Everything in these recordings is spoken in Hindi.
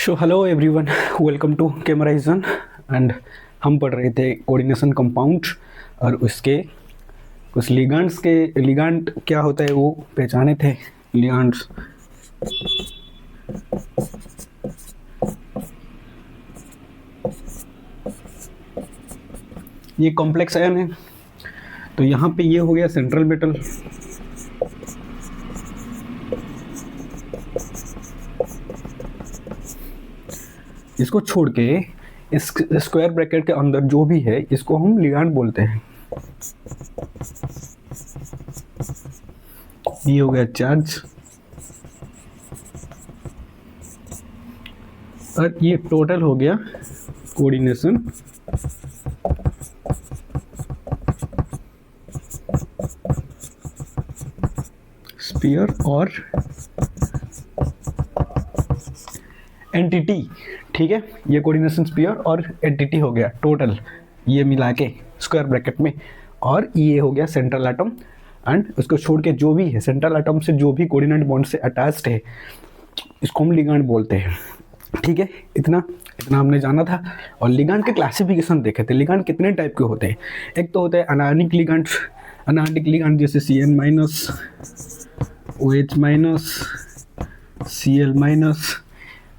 So hello everyone, welcome to कैमराइजन। एंड हम पढ़ रहे थे कोऑर्डिनेशन कंपाउंड और उसके कुछ लिगांड क्या होता है वो पहचाने थे। लिगांड्स ये कॉम्प्लेक्स आयन है। तो यहाँ पे ये हो गया सेंट्रल मेटल, इसको छोड़ के इस स्क्वायर ब्रैकेट के अंदर जो भी है इसको हम लिगांड बोलते हैं। ये हो गया चार्ज और ये टोटल हो गया कोऑर्डिनेशन स्फीयर और एंटिटी। ठीक है, ये कोऑर्डिनेशन स्फीयर और एंटिटी हो गया टोटल, ये मिला के स्क्वायर ब्रैकेट में। और ये हो गया सेंट्रल एटम एंड उसको छोड़ के जो भी है सेंट्रल एटम से जो भी कोऑर्डिनेट बॉन्ड से अटैच्ड है इसको हम लिगांड बोलते हैं। ठीक है, इतना हमने जाना था। और लिगांड के क्लासिफिकेशन देखे थे। लिगांड कितने टाइप के होते हैं? एक तो होता है अनायनिक लिगांड। अनायनिक लिगांड जैसे Cn-, OH-, Cl-,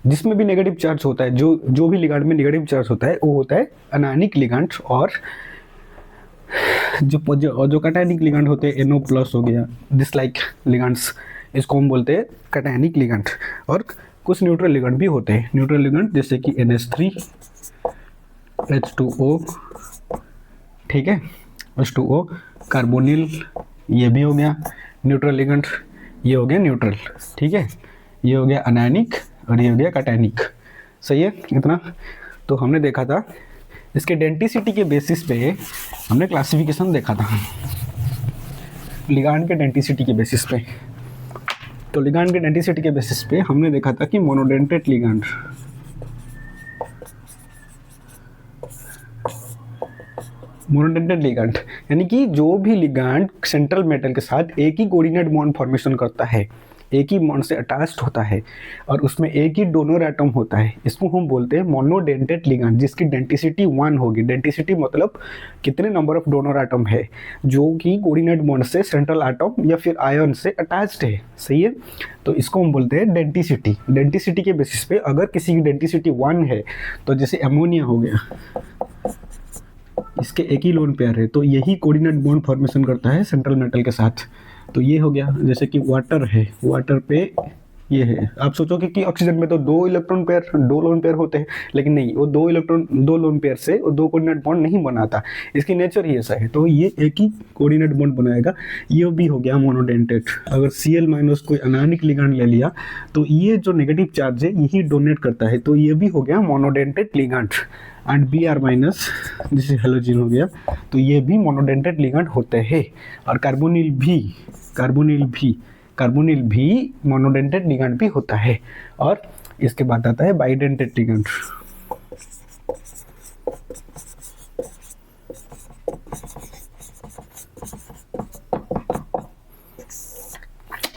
जिसमें भी नेगेटिव चार्ज होता है, जो भी लिगांड में नेगेटिव चार्ज होता है वो होता है अनायनिक लिगांड। और जो कैटायनिक लिगांड होते हैं NO+ हो गया, डिसलाइक लिगांड्स, इसको हम बोलते हैं कैटायनिक लिगांड। और कुछ न्यूट्रल लिगांड भी होते हैं। न्यूट्रल लिगांड जैसे कि NH3, H2O, ठीक है, H2O, कार्बोनिल, ये भी हो गया न्यूट्रल लिगांड। ये हो गया न्यूट्रल, ठीक है, ये हो गया अनायनिक और ये हो गया कैटायनिक। सही है इतना? तो हमने देखा था इसके डेंटिसिटी के बेसिस पे हमने क्लासिफिकेशन देखा था, लिगांड के डेंटिसिटी के बेसिस पे। तो लिगांड के डेंटिसिटी के बेसिस पे हमने देखा था कि मोनोडेंटेट लिगांड, मोनोडेंटेट लिगांड यानी कि जो भी लिगांड सेंट्रल मेटल के साथ एक ही कोऑर्डिनेट बॉन्ड फॉर्मेशन करता है, एक ही बॉन्ड से अटैच्ड होता है और उसमें एक ही डोनर एटम होता है, इसको हम बोलते हैं मोनोडेंटेट लिगांड, जिसकी डेंटिसिटी 1 होगी। डेंटिसिटी मतलब कितने नंबर ऑफ डोनर एटम है जो कि कोऑर्डिनेट बॉन्ड से सेंट्रल एटम या फिर आयन से अटैच्ड है। सही है, तो इसको हम बोलते हैं डेंटिसिटी। डेंटिसिटी के बेसिस पे अगर किसी की डेंटिसिटी 1 है, तो जैसे अमोनिया हो गया, इसके एक ही लोन पेयर है तो यही कोऑर्डिनेट बॉन्ड फॉर्मेशन करता है सेंट्रल मेटल के साथ। तो ये हो गया। जैसे कि वाटर है, वाटर पे ये है। आप सोचोगे कि ऑक्सीजन में तो 2 लोन पेयर होते हैं, लेकिन नहीं, वो 2 लोन पेयर से वो 2 कोऑर्डिनेट बॉन्ड नहीं बनाता, इसकी नेचर ही ऐसा है। तो ये एक ही कोऑर्डिनेट बॉन्ड बनाएगा। ये भी हो गया मोनोडेंटेट। अगर Cl- कोई अनायनिक लिगांड ले लिया तो ये जो नेगेटिव चार्ज है यही डोनेट करता है, तो ये भी हो गया मोनोडेंटेट लिगांड। एंड Br- जैसे हेलोजन हो गया, तो ये भी मोनोडेंटेट लिगांड होते हैं। और कार्बोनिल भी मोनोडेंटेट लिगांड भी होता है। और इसके बाद आता है बाइडेंटेट लिगांड।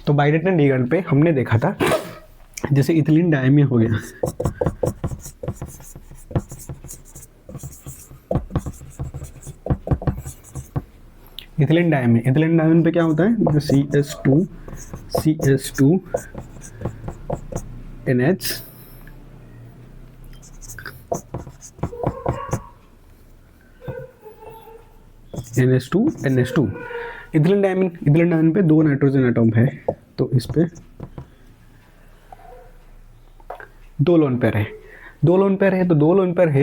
तो बाइडेंटेट लिगांड पे हमने देखा था जैसे इथिलीन डायमीन हो गया, इथिलीन डायमीन पे क्या होता है? CS2 NH, NH2 ethylene diamine पे 2 नाइट्रोजन एटम है, तो इस पे 2 लोन पेयर है।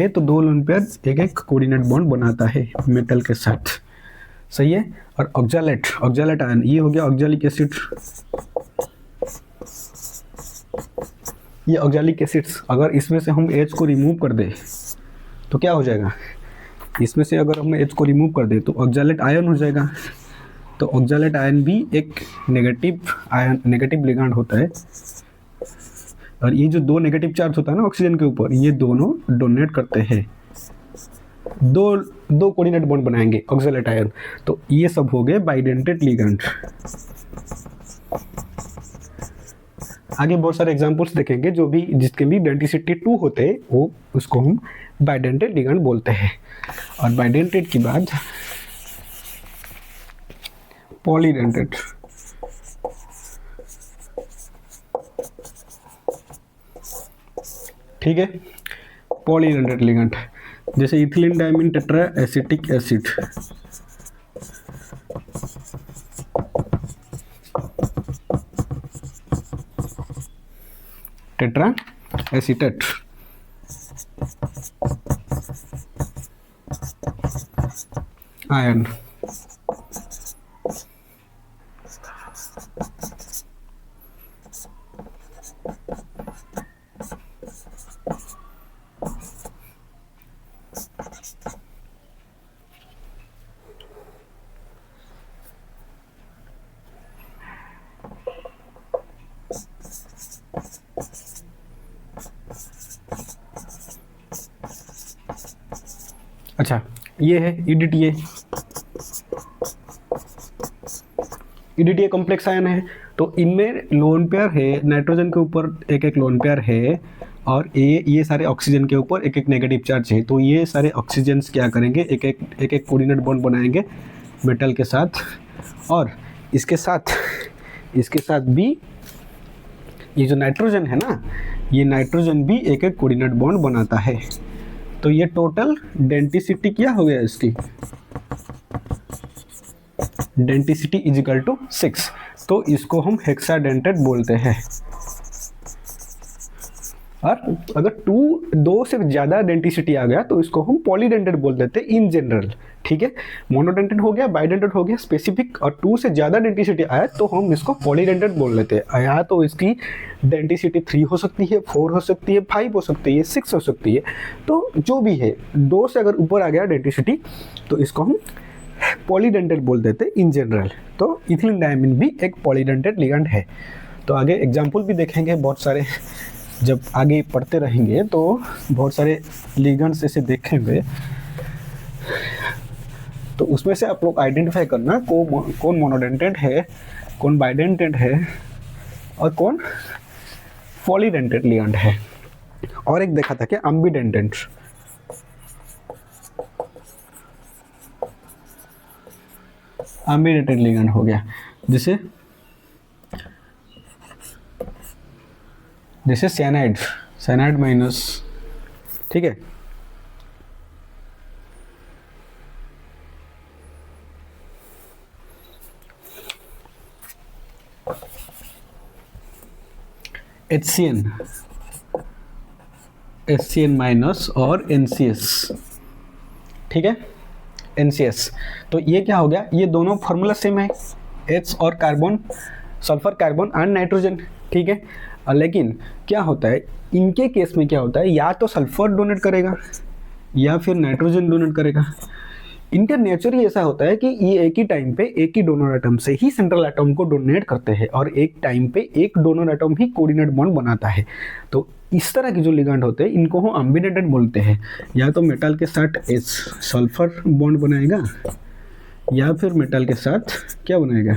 तो 2 लोन पेयर एक कोऑर्डिनेट बॉन्ड बनाता है मेटल के साथ। सही है। और ऑक्सैलेट आयन, ये हो गया ऑक्सैलिक एसिड। ये ऑक्सैलिक एसिड्स, अगर इसमें से हम H को रिमूव कर दे तो क्या हो जाएगा? इसमें से अगर हम H को रिमूव कर दे तो ऑक्सैलेट आयन हो जाएगा। तो ऑक्सैलेट आयन भी एक नेगेटिव लिगांड होता है। और ये जो 2 नेगेटिव चार्ज होता है ना ऑक्सीजन के ऊपर, ये दोनों डोनेट करते हैं, दो कोऑर्डिनेट बॉन्ड बनाएंगे ऑक्सैलेट आयन। तो ये सब हो गए बाइडेंटेट लिगांड। आगे बहुत सारे एग्जांपल्स देखेंगे जो भी जिसके भी डेंसिटी 2 होते हैं वो उसको हम बाइडेंटेड लिगैंड बोलते हैं। और बाइडेंटेड के बाद पॉलीडेंटेड, ठीक है, पॉलीडेंटेड लिगैंड जैसे ethylene diamine tetra acetic acid, tetra acetate, iron, अच्छा ये है ईडीटीए। ईडीटीए कॉम्प्लेक्स आयन है, तो इनमें लोन पेयर है, नाइट्रोजन के ऊपर एक एक लोन पेयर है और ये सारे ऑक्सीजन के ऊपर एक एक नेगेटिव चार्ज है। तो ये सारे ऑक्सीजन्स क्या करेंगे, एक एक कोऑर्डिनेट बॉन्ड बनाएंगे मेटल के साथ, और इसके साथ भी ये जो नाइट्रोजन है ना, ये नाइट्रोजन भी एक एक कोऑर्डिनेट बॉन्ड बनाता है। तो ये टोटल डेंसिटी क्या हो गया इसकी, डेंसिटी इज इक्वल टू 6। तो इसको हम हेक्साडेंटेट बोलते हैं। और अगर दो से ज़्यादा डेंसिटी आ गया तो इसको हम पॉलीडेंटेट बोल देते हैं इन जनरल, ठीक है। मोनोडेंटेट हो गया, बाइडेंटेट हो गया, स्पेसिफिक, और 2 से ज़्यादा डेंसिटी आया तो हम इसको पॉलीडेंटेट बोल लेते हैं। या तो इसकी डेंसिटी 3 हो सकती है, 4 हो सकती है, 5 हो सकती है, 6 हो सकती है। तो जो भी है, 2 से अगर ऊपर आ गया डेंसिटी तो इसको हम पॉलीडेंटेट बोल देते हैं इन जनरल। तो इथिलीन डायमीन भी एक पॉलीडेंटेट लिगैंड है। तो आगे एग्जाम्पल भी देखेंगे बहुत सारे, जब आगे पढ़ते रहेंगे तो बहुत सारे लिगैंड्स ऐसे देखेंगे, तो उसमें से आप लोग आइडेंटिफाई करना कौन मोनोडेंटेट है, कौन बाइडेंटेट है और कौन पॉलीडेंटेट लिगैंड है। और एक देखा था कि एम्बिडेंटेट, एम्बिडेंटेट लिगैंड हो गया, जैसे साइनाइड माइनस, ठीक है। HCN माइनस और NCS, ठीक है, NCS। तो ये क्या हो गया, ये दोनों फॉर्मूला सेम है, H और carbon, sulphur, carbon and nitrogen, ठीक है। लेकिन क्या होता है इनके केस में, क्या होता है, या तो सल्फर डोनेट करेगा या फिर नाइट्रोजन डोनेट करेगा। इनका नेचर ही ऐसा होता है कि ये एक ही टाइम पे एक ही डोनर एटम से ही सेंट्रल एटम को डोनेट करते हैं और एक टाइम पे एक डोनर एटम ही कोऑर्डिनेट बॉन्ड बनाता है। तो इस तरह के जो लिगैंड होते हैं इनको हम एम्बिडेंटेट बोलते हैं। या तो मेटल के साथ H सल्फर बॉन्ड बनाएगा या फिर मेटल के साथ क्या बनाएगा,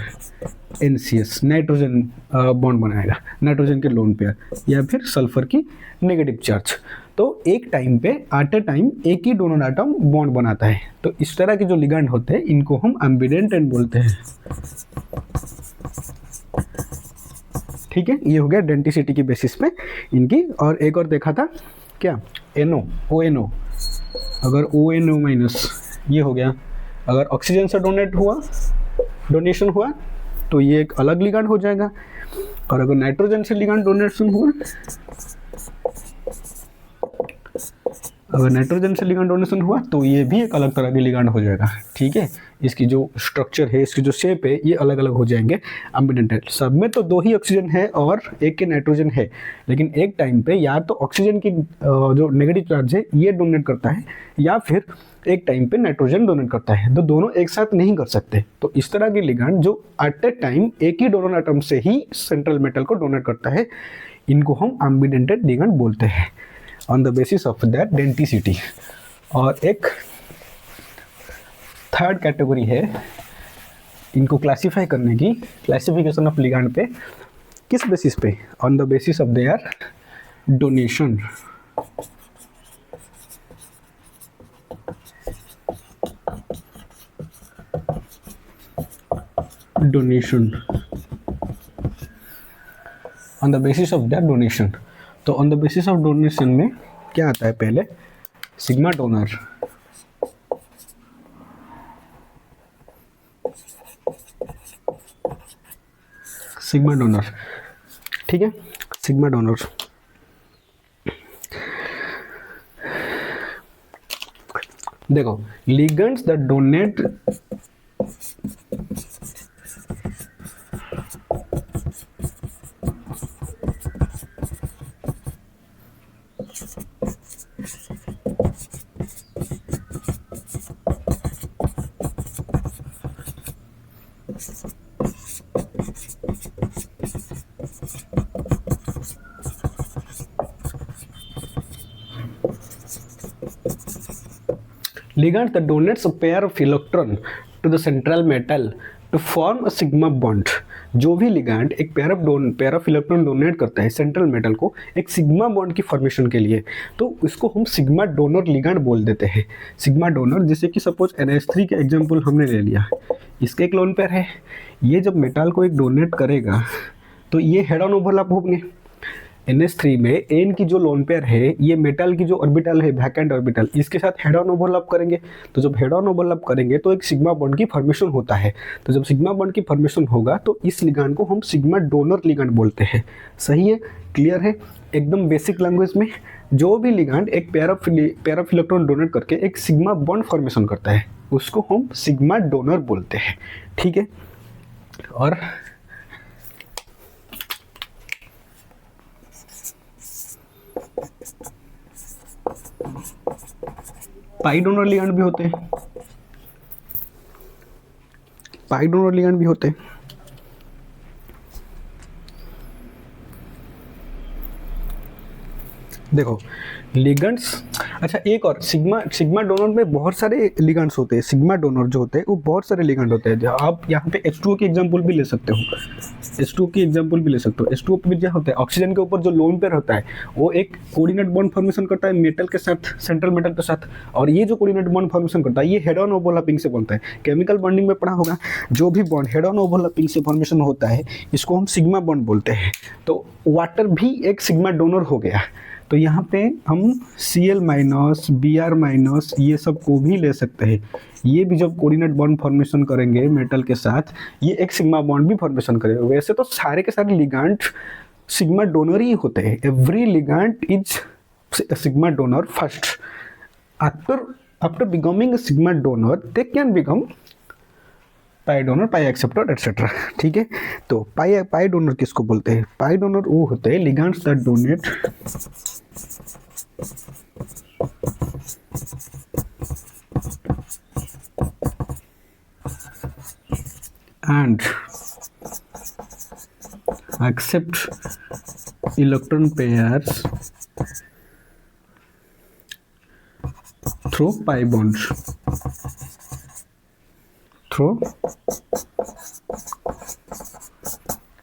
NCS नाइट्रोजन बॉन्ड बनाएगा, नाइट्रोजन के लोन पेयर, या फिर सल्फर की नेगेटिव चार्ज। तो एक टाइम पे एट ए टाइम एक ही डोनर एटम बॉन्ड बनाता है। तो इस तरह के जो लिगैंड होते हैं इनको हम एम्बिडेंटेट बोलते हैं, ठीक है। ये हो गया डेंसिटी की बेसिस पे इनकी। और एक और देखा था क्या, ONO, अगर ONO माइनस ये हो गया, अगर ऑक्सीजन से डोनेशन हुआ तो ये एक अलग लिगैंड हो जाएगा, और अगर नाइट्रोजन से लिगैंड डोनेशन हुआ, तो ये भी एक अलग तरह के लिगैंड हो जाएगा, ठीक है। इसकी जो स्ट्रक्चर है, इसकी जो शेप है, ये अलग अलग हो जाएंगे एम्बिडेंटेट। सब में तो 2 ही ऑक्सीजन है और एक के नाइट्रोजन है, लेकिन एक टाइम पे या तो ऑक्सीजन की जो नेगेटिव चार्ज है ये डोनेट करता है, या फिर एक टाइम पे नाइट्रोजन डोनेट करता है। तो दोनों एक साथ नहीं कर सकते। तो इस तरह के लिगैंड जो एट ए टाइम एक ही डोनर एटम से ही सेंट्रल मेटल को डोनेट करता है, इनको हम एम्बिडेंटेट लिगैंड बोलते हैं on the basis of that density. और एक थर्ड कैटेगरी है इनको क्लासिफाई करने की, क्लासिफिकेशन ऑफ लिगैंड पे, किस बेसिस पे? On the basis of their donation. Donation, on the basis of their donation. तो on the basis of donation में क्या आता है? पहले सिग्मा डोनर, सिग्मा डोनर, ठीक है, सिग्मा डोनर। देखो, ligands that donate ligand that donates a pair of electron to the central metal to form a sigma bond। जो भी लिगैंड एक पेयर ऑफ इलेक्ट्रॉन डोनेट करता है सेंट्रल मेटल को एक सिग्मा बॉन्ड की फॉर्मेशन के लिए, तो इसको हम सिग्मा डोनर लिगैंड बोल देते हैं। सिग्मा डोनर, जैसे कि सपोज NH3 का एग्जांपल हमने ले लिया, इसका एक लोन पेयर है, ये जब मेटल को एक डोनेट करेगा तो ये हेड ऑन ओवरलैप होंगे। NH3 में N की जो लोन पेयर है, ये मेटल की जो ऑर्बिटल है वैकेंट ऑर्बिटल, इसके साथ हेड ऑन ओवरलैप करेंगे। तो जब हेड ऑन ओवरलैप करेंगे तो एक सिग्मा बॉन्ड की फॉर्मेशन होता है। तो जब सिग्मा बॉन्ड की फॉर्मेशन होगा तो इस लिगैंड को हम सिग्मा डोनर लिगैंड बोलते हैं। सही है? क्लियर है? एकदम बेसिक लैंग्वेज में जो भी लिगैंड एक पेयर ऑफ इलेक्ट्रॉन डोनेट करके एक सिग्मा बॉन्ड फॉर्मेशन करता है उसको हम सिग्मा डोनर बोलते हैं। ठीक है? और पाई डोनर लिगैंड भी होते हैं, पाई डोनर लिगैंड भी होते हैं। देखो लिगेंड्स, अच्छा एक और सिग्मा डोनर में बहुत सारे लिगेंड्स होते हैं। सिग्मा डोनर जो होते हैं वो बहुत सारे लिगेंड होते हैं। आप यहाँ पे H2O की एग्जांपल भी ले सकते हो, H2O की एग्जांपल भी ले सकते हो। H2O में क्या होता है, ऑक्सीजन के ऊपर जो लोन पेयर होता है वो एक कोऑर्डिनेट बॉन्ड फॉर्मेशन करता है मेटल के साथ, सेंट्रल मेटल के साथ, और ये जो कोऑर्डिनेट बॉन्ड फॉर्मेशन करता है ये हेड ऑन ओवरलैपिंग से बनता है। केमिकल बॉन्डिंग में पढ़ा होगा, जो भी बॉन्ड हेड ऑन ओवरलैपिंग से फॉर्मेशन होता है इसको हम सिग्मा बॉन्ड बोलते हैं। तो वाटर भी एक सिग्मा डोनर हो गया। तो यहाँ पे हम Cl माइनस, Br माइनस ये सब को भी ले सकते हैं। ये भी जब कोऑर्डिनेट बॉन्ड फॉर्मेशन करेंगे मेटल के साथ ये एक सिग्मा बॉन्ड भी फॉर्मेशन करेगा। वैसे तो सारे के सारे लिगैंड सिग्मा डोनर ही होते हैं। Every ligand is sigma donor first. After becoming sigma donor they can become pi donor, pi acceptor etcetera. ठीक है? तो पाई डोनर किसको बोलते हैं? पाई डोनर वो होते हैं ligands that donate and accept electron pairs through pi bonds, through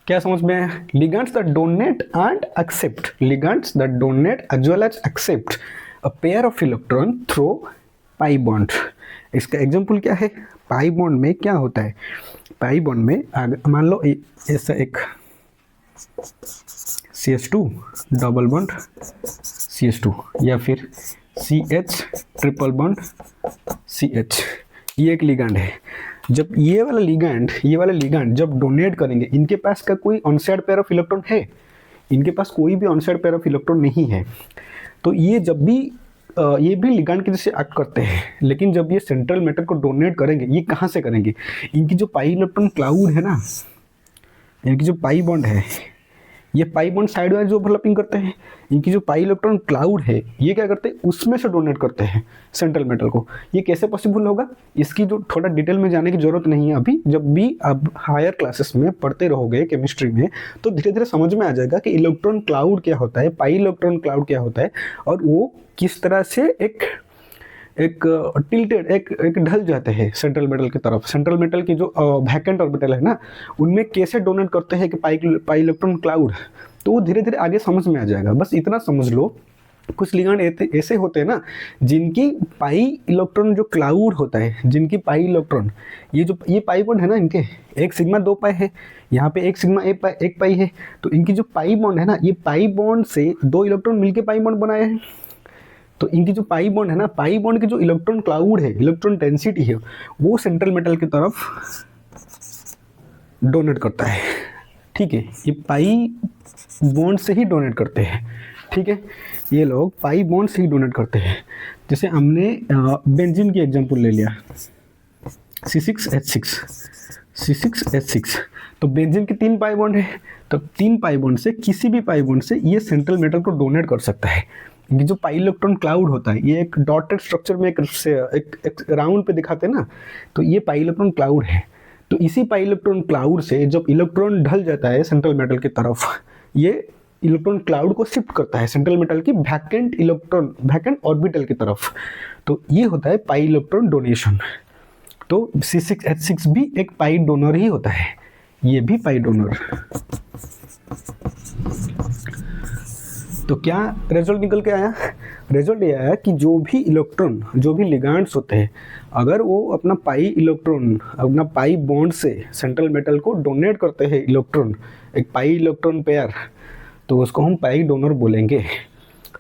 क्या समझ में है? Ligands that donate and accept, ligands that donate as well as accept a pair of electron through pi bond. इसका एग्जांपल क्या है? पाई बॉन्ड में क्या होता है? पाई बॉन्ड में मान लो ऐसा एक CH2 डबल बॉन्ड CH2 या फिर CH ट्रिपल बॉन्ड CH, ये एक लिगैंड है। जब ये वाला लिगैंड जब डोनेट करेंगे, इनके पास का कोई ऑनसाइड पेयर ऑफ इलेक्ट्रॉन है? इनके पास कोई भी ऑनसाइड पेयर ऑफ इलेक्ट्रॉन नहीं है। तो ये जब भी ये भी लिगैंड के जैसे एक्ट करते हैं, लेकिन जब ये सेंट्रल मेटल को डोनेट करेंगे, ये कहाँ से करेंगे? इनकी जो पाई इलेक्ट्रॉन क्लाउड है ना, इनकी जो पाई बॉन्ड है, ये pi bond side wise overlapping करते हैं। इनकी जो पाई इलेक्ट्रॉन क्लाउड है ये क्या करते हैं? उसमें से डोनेट करते हैं सेंट्रल मेटल को। ये कैसे पॉसिबल होगा? इसकी जो थोड़ा डिटेल में जाने की जरूरत नहीं है अभी। जब भी आप हायर क्लासेस में पढ़ते रहोगे केमिस्ट्री में तो धीरे धीरे समझ में आ जाएगा कि इलेक्ट्रॉन क्लाउड क्या होता है, पाई इलेक्ट्रॉन क्लाउड क्या होता है, और वो किस तरह से एक टिल्टेड एक एक ढल जाते हैं सेंट्रल मेटल की तरफ। सेंट्रल मेटल की जो वैकेंट ऑर्बिटल है ना, उनमें कैसे डोनेट करते हैं कि पाई इलेक्ट्रॉन क्लाउड, तो वो धीरे धीरे आगे समझ में आ जाएगा। बस इतना समझ लो, कुछ लिगैंड ऐसे होते हैं ना जिनकी पाई इलेक्ट्रॉन जो क्लाउड होता है, जिनकी पाई इलेक्ट्रॉन, ये पाई बॉन्ड है ना, इनके एक सिग्मा 2 पाई है, यहाँ पे एक सिग्मा एक पाई है, तो इनकी जो पाई बॉन्ड है ना, ये पाई बॉन्ड से 2 इलेक्ट्रॉन मिलके पाई बॉन्ड बनाए हैं। तो इनकी जो पाई बॉन्ड है ना, पाई बॉन्ड की जो इलेक्ट्रॉन क्लाउड है, इलेक्ट्रॉन डेंसिटी है, वो सेंट्रल मेटल की तरफ डोनेट करता है। ठीक है, ये पाई बॉन्ड से ही डोनेट करते हैं। ठीक है, ये लोग पाई बॉन्ड से ही डोनेट करते हैं। जैसे हमने बेंजीन की एग्जांपल ले लिया, C6H6, तो बेंजीन की 3 पाई बॉन्ड है, तो 3 पाई बॉन्ड से किसी भी पाई बॉन्ड से ये सेंट्रल मेटल को डोनेट कर सकता है। ये जो पाई इलेक्ट्रॉन क्लाउड होता है, ये एक डॉटेड स्ट्रक्चर में एक राउंड पे दिखाते हैं ना, तो ये पाई इलेक्ट्रॉन क्लाउड है। तो इसी पाई इलेक्ट्रॉन क्लाउड से जब इलेक्ट्रॉन ढल जाता है सेंट्रल मेटल की तरफ, ये इलेक्ट्रॉन क्लाउड को शिफ्ट करता है सेंट्रल मेटल की वैकेंट ऑर्बिटल की तरफ। तो ये होता है पाई इलेक्ट्रॉन डोनेशन। तो C6H6 भी एक पाई डोनर ही होता है, ये भी पाई डोनर। तो क्या रिजल्ट निकल के आया? रिजल्ट ये आया कि जो भी इलेक्ट्रॉन, जो भी लिगैंड्स होते हैं, अगर वो अपना पाई इलेक्ट्रॉन, अपना पाई बॉन्ड से सेंट्रल मेटल को डोनेट करते हैं इलेक्ट्रॉन, एक पाई इलेक्ट्रॉन पेयर, तो उसको हम पाई डोनर बोलेंगे।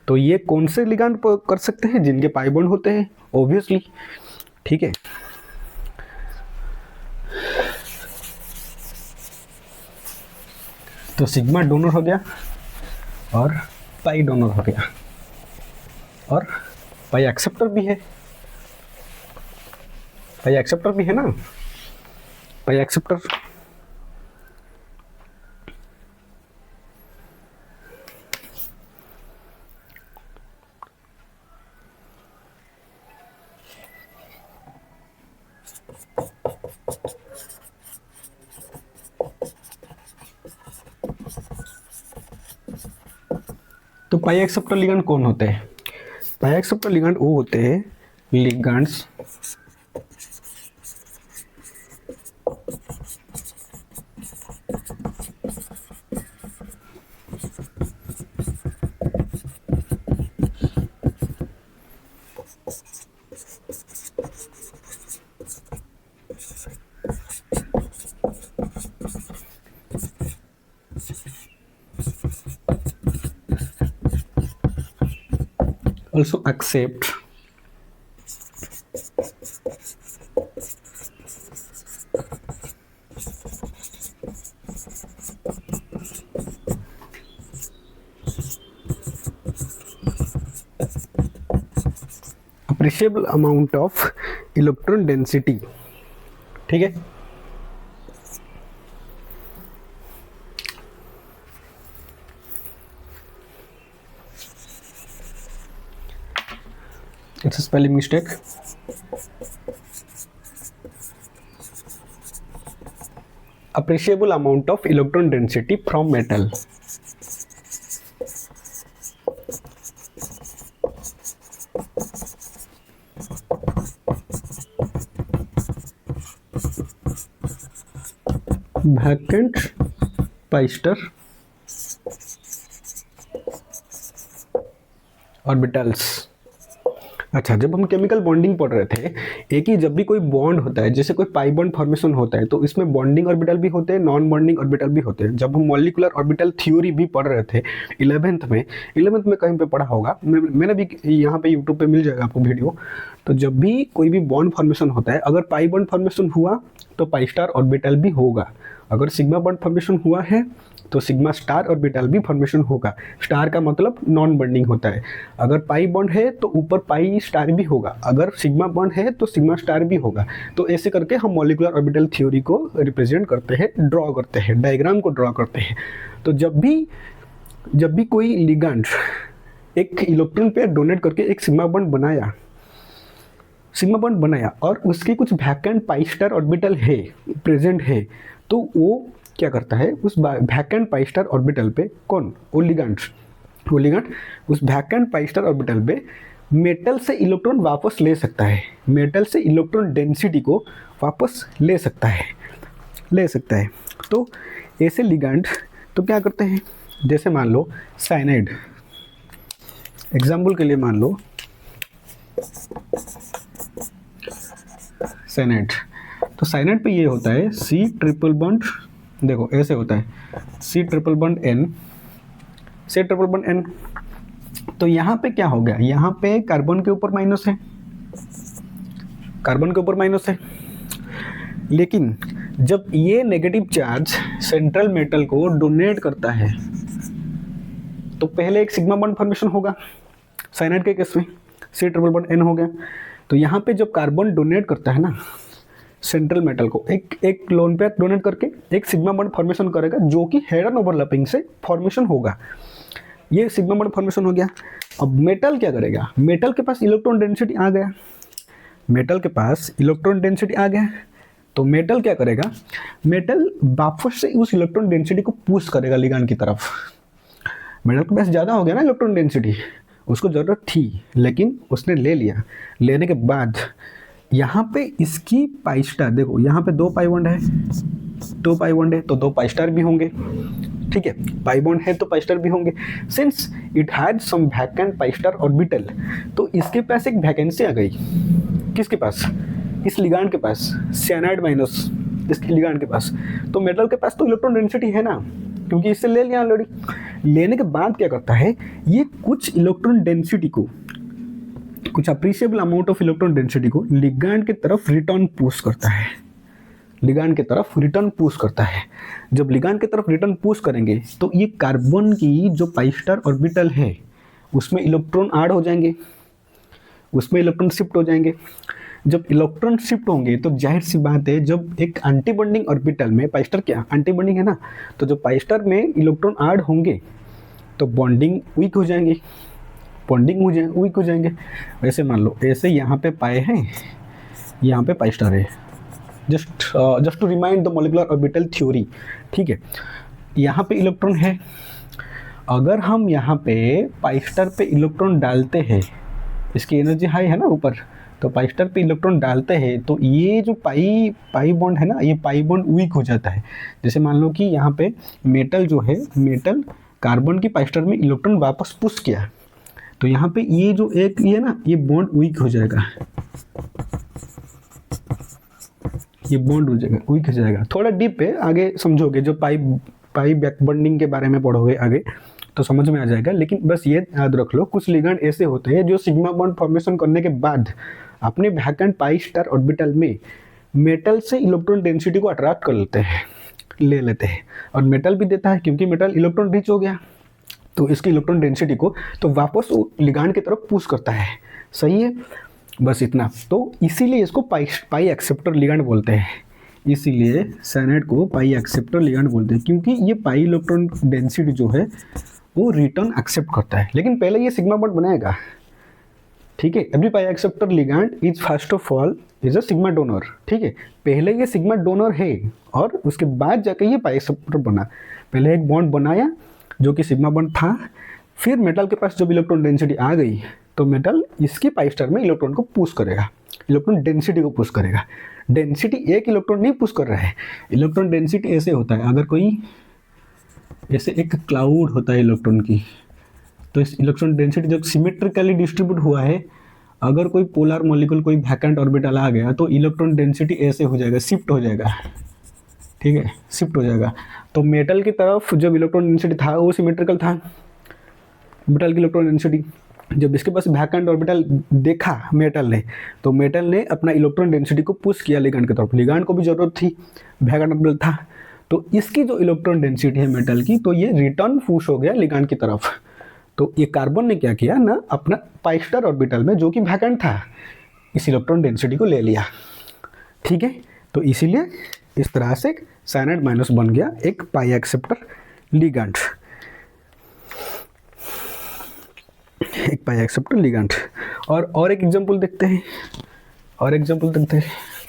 तो ये कौन से लिगैंड कर सकते हैं? जिनके पाई बॉन्ड होते हैं, ऑब्वियसली। ठीक है, तो सिग्मा डोनर हो गया और पाई डोनर हो गया, और पाई एक्सेप्टर भी है। पाई एक्सेप्टर भी है ना, पाई एक्सेप्टर। तो पाई एक्सेप्टर लिगैंड कौन होते हैं? पाई एक्सेप्टर लिगैंड वो होते हैं ligands also accept appreciable amount of electron density। ठीक है, it's a spelling mistake। appreciable amount of electron density from metal। Vacant पाइस्टर ऑर्बिटल्स। अच्छा, जब हम केमिकल बॉन्डिंग पढ़ रहे थे, एक ही जब भी कोई बॉन्ड होता है, जैसे कोई पाई बॉन्ड फॉर्मेशन होता है, तो इसमें बॉन्डिंग ऑर्बिटल भी होते हैं, नॉन बॉन्डिंग ऑर्बिटल भी होते हैं। जब हम मॉलिक्यूलर ऑर्बिटल थ्योरी भी पढ़ रहे थे 11th में कहीं पे पढ़ा होगा, मैंने भी यहाँ पे यूट्यूब पे मिल जाएगा आपको वीडियो। तो जब भी कोई भी बॉन्ड फॉर्मेशन होता है, अगर पाई बॉन्ड फॉर्मेशन हुआ तो पाई स्टार ऑर्बिटल भी होगा। अगर सिग्मा बॉन्ड फॉर्मेशन हुआ है तो सिग्मा स्टार ऑर्बिटल भी फॉर्मेशन होगा। स्टार का मतलब नॉन बॉन्डिंग होता है। अगर पाई बॉन्ड है तो ऊपर पाई स्टार भी होगा, अगर सिग्मा बॉन्ड है तो सिग्मा स्टार भी होगा। तो ऐसे करके हम मॉलिक्यूलर ऑर्बिटल थ्योरी को रिप्रेजेंट करते हैं, ड्रॉ करते हैं, डायग्राम को ड्रॉ करते हैं। तो जब भी कोई लिगैंड एक इलेक्ट्रॉन पेयर डोनेट करके एक सिग्मा बॉन्ड बनाया और उसके कुछ वैकेंट पाई स्टार ऑर्बिटल है, प्रेजेंट है, तो वो क्या करता है, उस वैकेंट पाई स्टार ऑर्बिटल पे वो लिगैंड उस वैकेंट पाई स्टार ऑर्बिटल पे मेटल से इलेक्ट्रॉन वापस ले सकता है, मेटल से इलेक्ट्रॉन डेंसिटी को वापस ले सकता है। तो ऐसे लिगैंड तो क्या करते हैं, जैसे मान लो साइनाइड, एग्जाम्पल के लिए मान लो साइनाइड। तो साइनाइड पे ये होता है C ट्रिपल बॉन्ड, देखो ऐसे होता है C ट्रिपल बॉन्ड N। तो यहाँ पे क्या हो गया, यहाँ पे कार्बन के ऊपर माइनस है, लेकिन जब ये नेगेटिव चार्ज सेंट्रल मेटल को डोनेट करता है तो पहले एक सिग्मा बॉन्ड फॉर्मेशन होगा साइनाइड के केस में, C ट्रिपल बॉन्ड N हो गया। तो यहाँ पे जब कार्बन डोनेट करता है ना सेंट्रल मेटल को, एक लोन पेयर डोनेट करके एक सिग्मा बॉन्ड फॉर्मेशन करेगा, जो कि हेड ऑन ओवरलैपिंग से फॉर्मेशन होगा। ये सिग्मा बॉन्ड फॉर्मेशन हो गया। अब मेटल क्या करेगा, मेटल के पास इलेक्ट्रॉन डेंसिटी आ गया, तो मेटल क्या करेगा, मेटल वापस से उस इलेक्ट्रॉन डेंसिटी को पुश करेगा लिगैंड की तरफ। मेटल के पास ज़्यादा हो गया ना इलेक्ट्रॉन डेंसिटी, उसको ज़रूरत थी लेकिन उसने ले लिया। लेने के बाद यहाँ पे इसकी पाई स्टार, देखो यहाँ पे 2 पाई बॉन्ड है, तो 2 पाई स्टार भी होंगे, ठीक है, पाई बॉन्ड है तो पाई स्टार भी होंगे। Since it had some vacant pi star orbital, तो इसके पास एक वैकेंसी आ गई, किसके पास, इस लिगैंड के पास, साइनाइड माइनस इसके लिगैंड के पास। तो मेटल के पास तो इलेक्ट्रॉन डेंसिटी है ना, क्योंकि इससे ले लिया ऑलरेडी। लेने के बाद क्या करता है, ये कुछ इलेक्ट्रॉन डेंसिटी को, कुछ appreciable amount of electron density को लिगैंड की तरफ रिटर्न पुश करता है, जब लिगैंड की तरफ रिटर्न पुश करेंगे तो ये कार्बन की जो पाई स्टार ऑर्बिटल है उसमें इलेक्ट्रॉन ऐड हो जाएंगे, उसमें इलेक्ट्रॉन शिफ्ट हो जाएंगे। जब इलेक्ट्रॉन शिफ्ट होंगे तो जाहिर सी बात है, जब एक एंटी बॉन्डिंग ऑर्बिटल में, पाई स्टार क्या एंटी बॉन्डिंग है ना, तो जब पाई स्टार में इलेक्ट्रॉन ऐड होंगे तो बॉन्डिंग वीक हो जाएंगे, वैसे मान लो ऐसे यहाँ पे पाए हैं, यहाँ पे पाई स्टार है, just to remind the molecular orbital theory, ठीक है। यहाँ पे इलेक्ट्रॉन है, अगर हम यहाँ पे पाई स्टार पे इलेक्ट्रॉन डालते हैं, इसकी एनर्जी हाई है ना ऊपर, तो पाई स्टार पे इलेक्ट्रॉन डालते हैं तो ये जो पाई बॉन्ड है ना, ये पाई बॉन्ड वीक हो जाता है। जैसे मान लो कि यहाँ पे मेटल जो है, मेटल कार्बन की पाई स्टार में इलेक्ट्रॉन वापस पुश किया, तो यहाँ पे ये जो एक ये ना, ये बॉन्ड वीक हो जाएगा, वीक हो जाएगा। थोड़ा डीप है, आगे समझोगे, जो पाई बैक बॉन्डिंग के बारे में पढ़ोगे आगे तो समझ में आ जाएगा। लेकिन बस ये याद रख लो, कुछ लिगैंड ऐसे होते हैं जो सिग्मा बॉन्ड फॉर्मेशन करने के बाद अपने वैकेंट पाई स्टार ऑर्बिटल में मेटल से इलेक्ट्रॉन डेंसिटी को अट्रैक्ट कर ले लेते हैं, और मेटल भी देता है, क्योंकि मेटल इलेक्ट्रॉन रिच हो गया तो इसकी इलेक्ट्रॉन डेंसिटी को तो वापस लिगैंड की तरफ पुश करता है। सही है, बस इतना। तो इसीलिए इसको पाई एक्सेप्टर लिगैंड बोलते हैं, इसीलिए साइनाइड को पाई एक्सेप्टर लिगैंड बोलते हैं, क्योंकि ये पाई इलेक्ट्रॉन डेंसिटी जो है वो रिटर्न एक्सेप्ट करता है। लेकिन पहले ये सिग्मा बॉन्ड बनाएगा, ठीक है। Every pi acceptor ligand is first of all is a sigma donor, ठीक है। पहले ये सिग्मा डोनर है और उसके बाद जाके ये पाई एक्सेप्टर बना। पहले एक बॉन्ड बनाया जो कि सिग्मा बॉन्ड था, फिर मेटल के पास जब इलेक्ट्रॉन डेंसिटी आ गई तो मेटल इसकी पाई स्टार में इलेक्ट्रॉन को पुश करेगा, इलेक्ट्रॉन डेंसिटी को पुश करेगा। डेंसिटी एक इलेक्ट्रॉन नहीं पुश कर रहा है, इलेक्ट्रॉन डेंसिटी ऐसे होता है, अगर कोई ऐसे एक क्लाउड होता है इलेक्ट्रॉन की, तो इस इलेक्ट्रॉन डेंसिटी जब सिमेट्रिकली डिस्ट्रीब्यूट हुआ है, अगर कोई पोलर मॉलिक्यूल कोई वैकेंट ऑर्बिटल आ गया तो इलेक्ट्रॉन डेंसिटी ऐसे हो जाएगा, शिफ्ट हो जाएगा, ठीक है, शिफ्ट हो जाएगा। तो मेटल की तरफ जब इलेक्ट्रॉन डेंसिटी था वो सिमेट्रिकल था, मेटल की इलेक्ट्रॉन डेंसिटी। जब इसके पास वैकेंट ऑर्बिटल देखा मेटल ने, तो मेटल ने अपना इलेक्ट्रॉन डेंसिटी को पुश किया लिगैंड की तरफ। लिगैंड को भी जरूरत थी, वैकेंट ऑर्बिटल था, तो इसकी जो इलेक्ट्रॉन डेंसिटी है मेटल की, तो ये रिटर्न पुश हो गया लिगैंड की तरफ। तो ये कार्बन ने क्या किया ना, अपना पाई स्टार ऑर्बिटल में जो कि वैकेंट था, इस इलेक्ट्रॉन डेंसिटी को ले लिया, ठीक है। तो इसीलिए इस तरह से साइनाइड माइनस बन गया एक पाई एक्सेप्टर लिगैंड, एक पाई एक्सेप्टर लिगैंड। और एक एग्जांपल देखते हैं,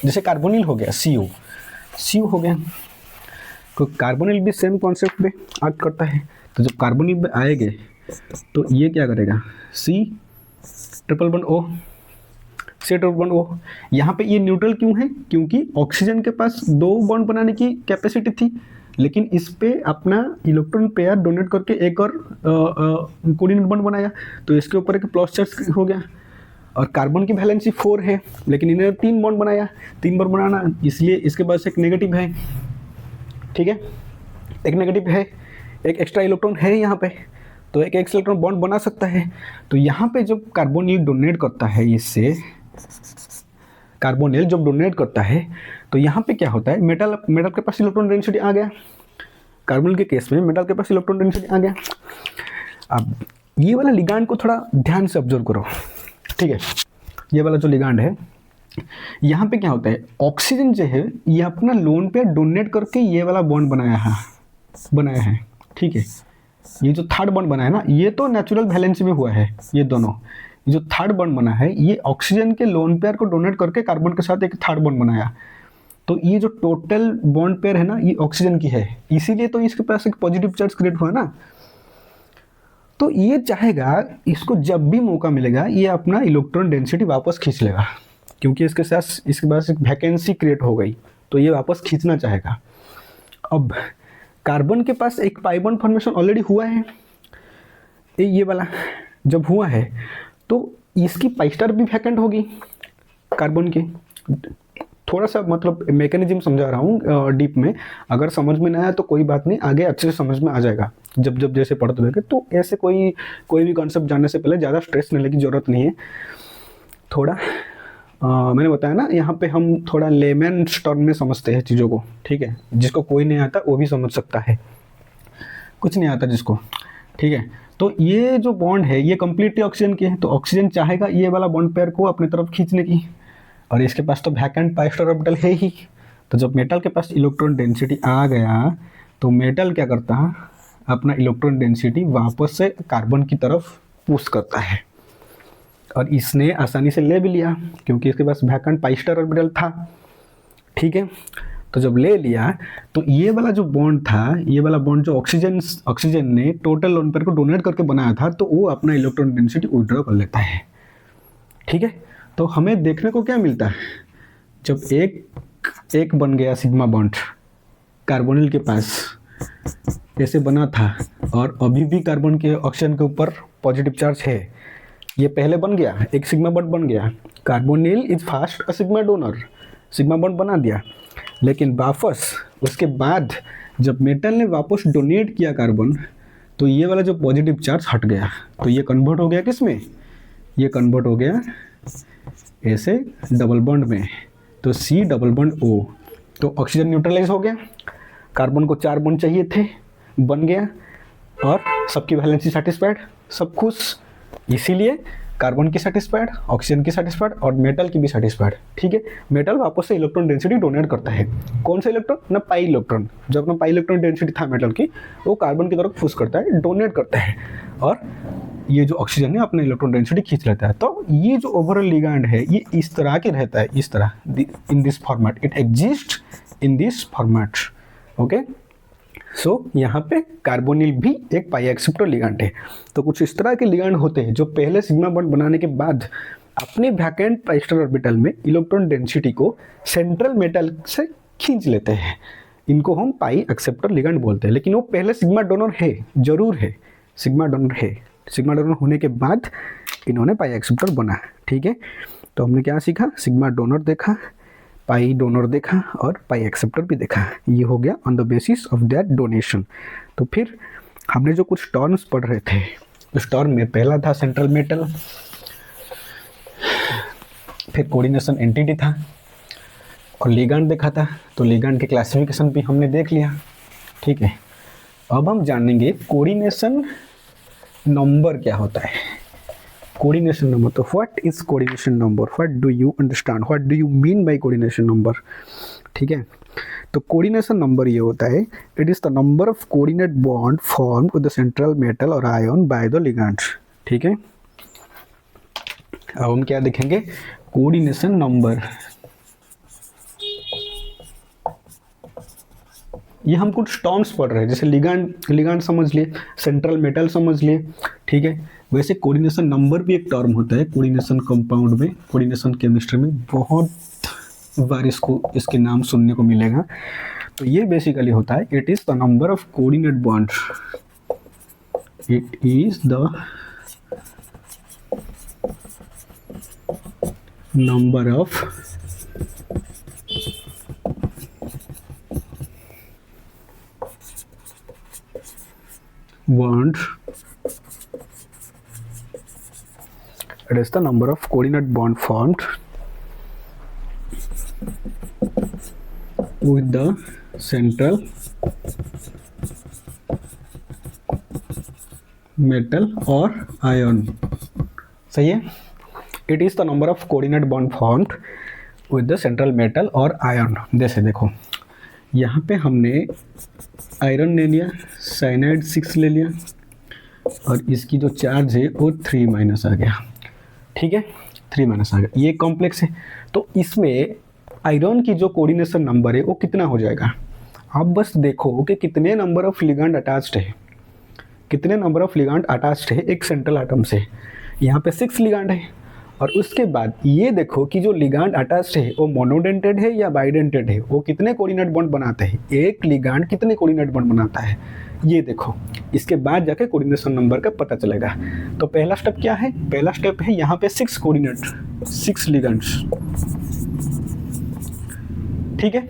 जैसे कार्बोनिल हो गया, CO हो गया, तो कार्बोनिल भी सेम कॉन्सेप्ट पे एक्ट करता है। तो जब कार्बोनिल पे आएंगे तो ये क्या करेगा, C triple bond O, C triple bond O। यहाँ पे ये न्यूट्रल क्यों है? क्योंकि ऑक्सीजन के पास 2 बॉन्ड बनाने की कैपेसिटी थी, लेकिन इस पे अपना इलेक्ट्रॉन पेयर डोनेट करके एक और कोऑर्डिनेट बॉन्ड बनाया, तो इसके ऊपर एक प्लस चार्ज हो गया। और कार्बन की वैलेंसी 4 है, लेकिन इन्होंने 3 बॉन्ड बनाया, 3 बार बनाना, इसलिए इसके पास एक नेगेटिव है। ठीक है, एक नेगेटिव है, एक एक्स्ट्रा इलेक्ट्रॉन है यहाँ पे, तो एक एक्स्ट्रा इलेक्ट्रॉन बॉन्ड बना सकता है। तो यहाँ पे जब कार्बोनिल डोनेट करता है, इससे कार्बोनिल जब डोनेट करता है तो यहाँ पे क्या होता है, मेटल के पास इलेक्ट्रॉन डेंसिटी आ गया। कार्बोनिल के केस में मेटल के पास इलेक्ट्रॉन डेंसिटी आ गया। अब ये वाला लिगांड को थोड़ा ध्यान से ऑब्जर्व करो। ठीक है, ये वाला जो लिगांड है, यहाँ पे क्या होता है, ऑक्सीजन जो है ये अपना लोन पे डोनेट करके ये वाला बॉन्ड बनाया है। ठीक है, ये जो थर्ड बॉन्ड बना है ना, ये तो नेचुरल वैलेंसी में हुआ है। ये दोनों, ये जो थर्ड बॉन्ड बना है, ये ऑक्सीजन के लोन पेयर को डोनेट करके कार्बन के साथ एक थर्ड बॉन्ड बनाया। तो ये जो टोटल बॉन्ड पेयर है ना, ये ऑक्सीजन की है, इसीलिए तो इसके पास एक पॉजिटिव चार्ज क्रिएट हुआ ना। तो ये चाहेगा, इसको जब भी मौका मिलेगा ये अपना इलेक्ट्रॉन डेंसिटी वापस खींच लेगा, क्योंकि इसके पास एक वैकेंसी क्रिएट हो गई, तो ये वापस खींचना चाहेगा। अब कार्बन के पास एक पाई बॉन्ड फॉर्मेशन ऑलरेडी हुआ है, ये वाला जब हुआ है तो इसकी पाई स्टार भी वैकेंट होगी कार्बन की। थोड़ा सा मतलब मैकेनिज्म समझा रहा हूँ डीप में, अगर समझ में ना आया तो कोई बात नहीं, आगे अच्छे से समझ में आ जाएगा जब जैसे पढ़ते रहेंगे। तो ऐसे कोई भी कॉन्सेप्ट जानने से पहले ज़्यादा स्ट्रेस लेने की ज़रूरत नहीं है। थोड़ा मैंने बताया ना, यहाँ पे हम थोड़ा लेमन टर्म में समझते हैं चीज़ों को। ठीक है, जिसको कोई नहीं आता वो भी समझ सकता है, कुछ नहीं आता जिसको। ठीक है, तो ये जो बॉन्ड है ये कम्प्लीटली ऑक्सीजन की है, तो ऑक्सीजन चाहेगा ये वाला बॉन्ड पेयर को अपनी तरफ खींचने की, और इसके पास तो वैकेंट पाई स्टार ऑर्बिटल है ही। तो जब मेटल के पास इलेक्ट्रॉन डेंसिटी आ गया तो मेटल क्या करता है, अपना इलेक्ट्रॉन डेंसिटी वापस से कार्बन की तरफ पुश करता है, और इसने आसानी से ले भी लिया क्योंकि इसके पास वैकेंट पाई स्टार ऑर्बिटल था। ठीक है, तो जब ले लिया तो ये वाला जो बॉन्ड था, ये वाला बॉन्ड जो ऑक्सीजन ने टोटल लोन पेयर को डोनेट करके बनाया था, तो वो अपना इलेक्ट्रॉन डेंसिटी विड्रॉ कर लेता है। ठीक है, तो हमें देखने को क्या मिलता है, जब एक बन गया सिग्मा बॉन्ड कार्बोनिल के पास, ऐसे बना था, और अभी भी कार्बन के ऑक्सीजन के ऊपर पॉजिटिव चार्ज है, ये पहले बन गया, एक सिग्मा बॉन्ड बन गया, carbonyl is fast a sigma donor, sigma bond बना दिया। लेकिन वापस उसके बाद जब मेटल ने वापस डोनेट किया कार्बन, तो ये वाला जो पॉजिटिव चार्ज हट गया, तो ये कन्वर्ट हो गया किस में, ये कन्वर्ट हो गया ऐसे डबल बॉन्ड में, तो C डबल बॉन्ड O, तो ऑक्सीजन न्यूट्रलाइज हो गया, कार्बन को 4 बॉन्ड चाहिए थे, बन गया, और सबकी वैलेंसी सेटिस्फाइड, सब खुश। इसीलिए कार्बन की सेटिस्फाइड, ऑक्सीजन की सेटिस्फाइड, और मेटल की भी सेटिस्फाइड। ठीक है, मेटल वापस से इलेक्ट्रॉन डेंसिटी डोनेट करता है। कौन सा इलेक्ट्रॉन, ना पाई इलेक्ट्रॉन, जो अपना पाई इलेक्ट्रॉन डेंसिटी था मेटल की, वो कार्बन की तरफ पुश करता है, डोनेट करता है, और ये जो ऑक्सीजन है अपना इलेक्ट्रॉन डेंसिटी खींच लेता है। तो ये जो ओवरऑल लिगांड है ये इस तरह के रहता है, इस तरह, in this format, it exist in this format. Okay, so यहाँ पे कार्बोनिल भी एक पाई एक्सेप्टर लिगांड है। तो कुछ इस तरह के लिगांड होते हैं जो पहले सिग्मा बॉन्ड बनाने के बाद अपने वैकेंट पाई स्टार ऑर्बिटल में इलेक्ट्रॉन डेंसिटी को सेंट्रल मेटल से खींच लेते हैं। इनको हम पाई एक्सेप्टर लिगांड बोलते हैं, लेकिन वो पहले सिग्मा डोनर है, जरूर है, सिग्मा डोनर है। सिग्मा डोनर होने के बाद इन्होंने पाई एक्सेप्टर बना। ठीक है, तो हमने क्या सीखा, सिग्मा डोनर देखा, पाई डोनर देखा, और पाई एक्सेप्टर भी देखा। ये हो गया on the basis of that donation. तो फिर हमने जो कुछ टर्म्स पढ़ रहे थे, उस टर्म में पहला था सेंट्रल मेटल, फिर कोऑर्डिनेशन एंटिटी था, और लिगांड देखा था। तो लिगांड के क्लासिफिकेशन भी हमने देख लिया। ठीक है, अब हम जानेंगे कोऑर्डिनेशन नंबर क्या होता है। कोऑर्डिनेशन नंबर, तो what is coordination number, what do you understand, what do you mean by coordination number. ठीक है, तो कोऑर्डिनेशन नंबर ये होता है, it is the number of coordinate bond formed with the central metal और आयन बाय द लिगांड। ठीक है, अब हम क्या देखेंगे, कोऑर्डिनेशन नंबर। ये हम कुछ टर्म्स पढ़ रहे हैं, जैसे लिगांड समझ लिए, सेंट्रल मेटल समझ लिए। ठीक है। वैसे कोऑर्डिनेशन नंबर भी एक टर्म होता है कोऑर्डिनेशन कंपाउंड में, कोऑर्डिनेशन केमिस्ट्री में बहुत बार इसको इसके नाम सुनने को मिलेगा। तो ये बेसिकली होता है it is the number of coordinate bond, it is the number of bond, it is the number of coordinate bond formed with the central metal or ion। सही है। It is the number of coordinate bond formed with the central metal और आयन। जैसे देखो यहाँ पे हमने आयरन ले लिया, साइनाइड 6 ले लिया और इसकी जो चार्ज है वो 3 माइनस आ गया। ठीक है, 3 माइनस आ गया। ये कॉम्प्लेक्स है तो इसमें आयरन की जो कोऑर्डिनेशन नंबर है वो कितना हो जाएगा। आप बस देखो कि कितने नंबर ऑफ लिगैंड अटैच्ड है, कितने नंबर ऑफ लिगैंड अटैच्ड है एक सेंट्रल एटम से। यहाँ पे 6 लिगैंड है और उसके बाद ये देखो कि जो लिगैंड अटैच्ड है वो मोनोडेंटेड है या बाइडेंटेड है, वो कितने कोऑर्डिनेट बॉन्ड बनाते हैं, एक लिगैंड कितने कोऑर्डिनेट बॉन्ड बनाता है ये देखो। इसके बाद जाके कोऑर्डिनेशन नंबर का पता चलेगा। तो पहला स्टेप क्या है, पहला स्टेप है यहाँ पे 6 कोऑर्डिनेट, 6 लिगैंड्स। ठीक है,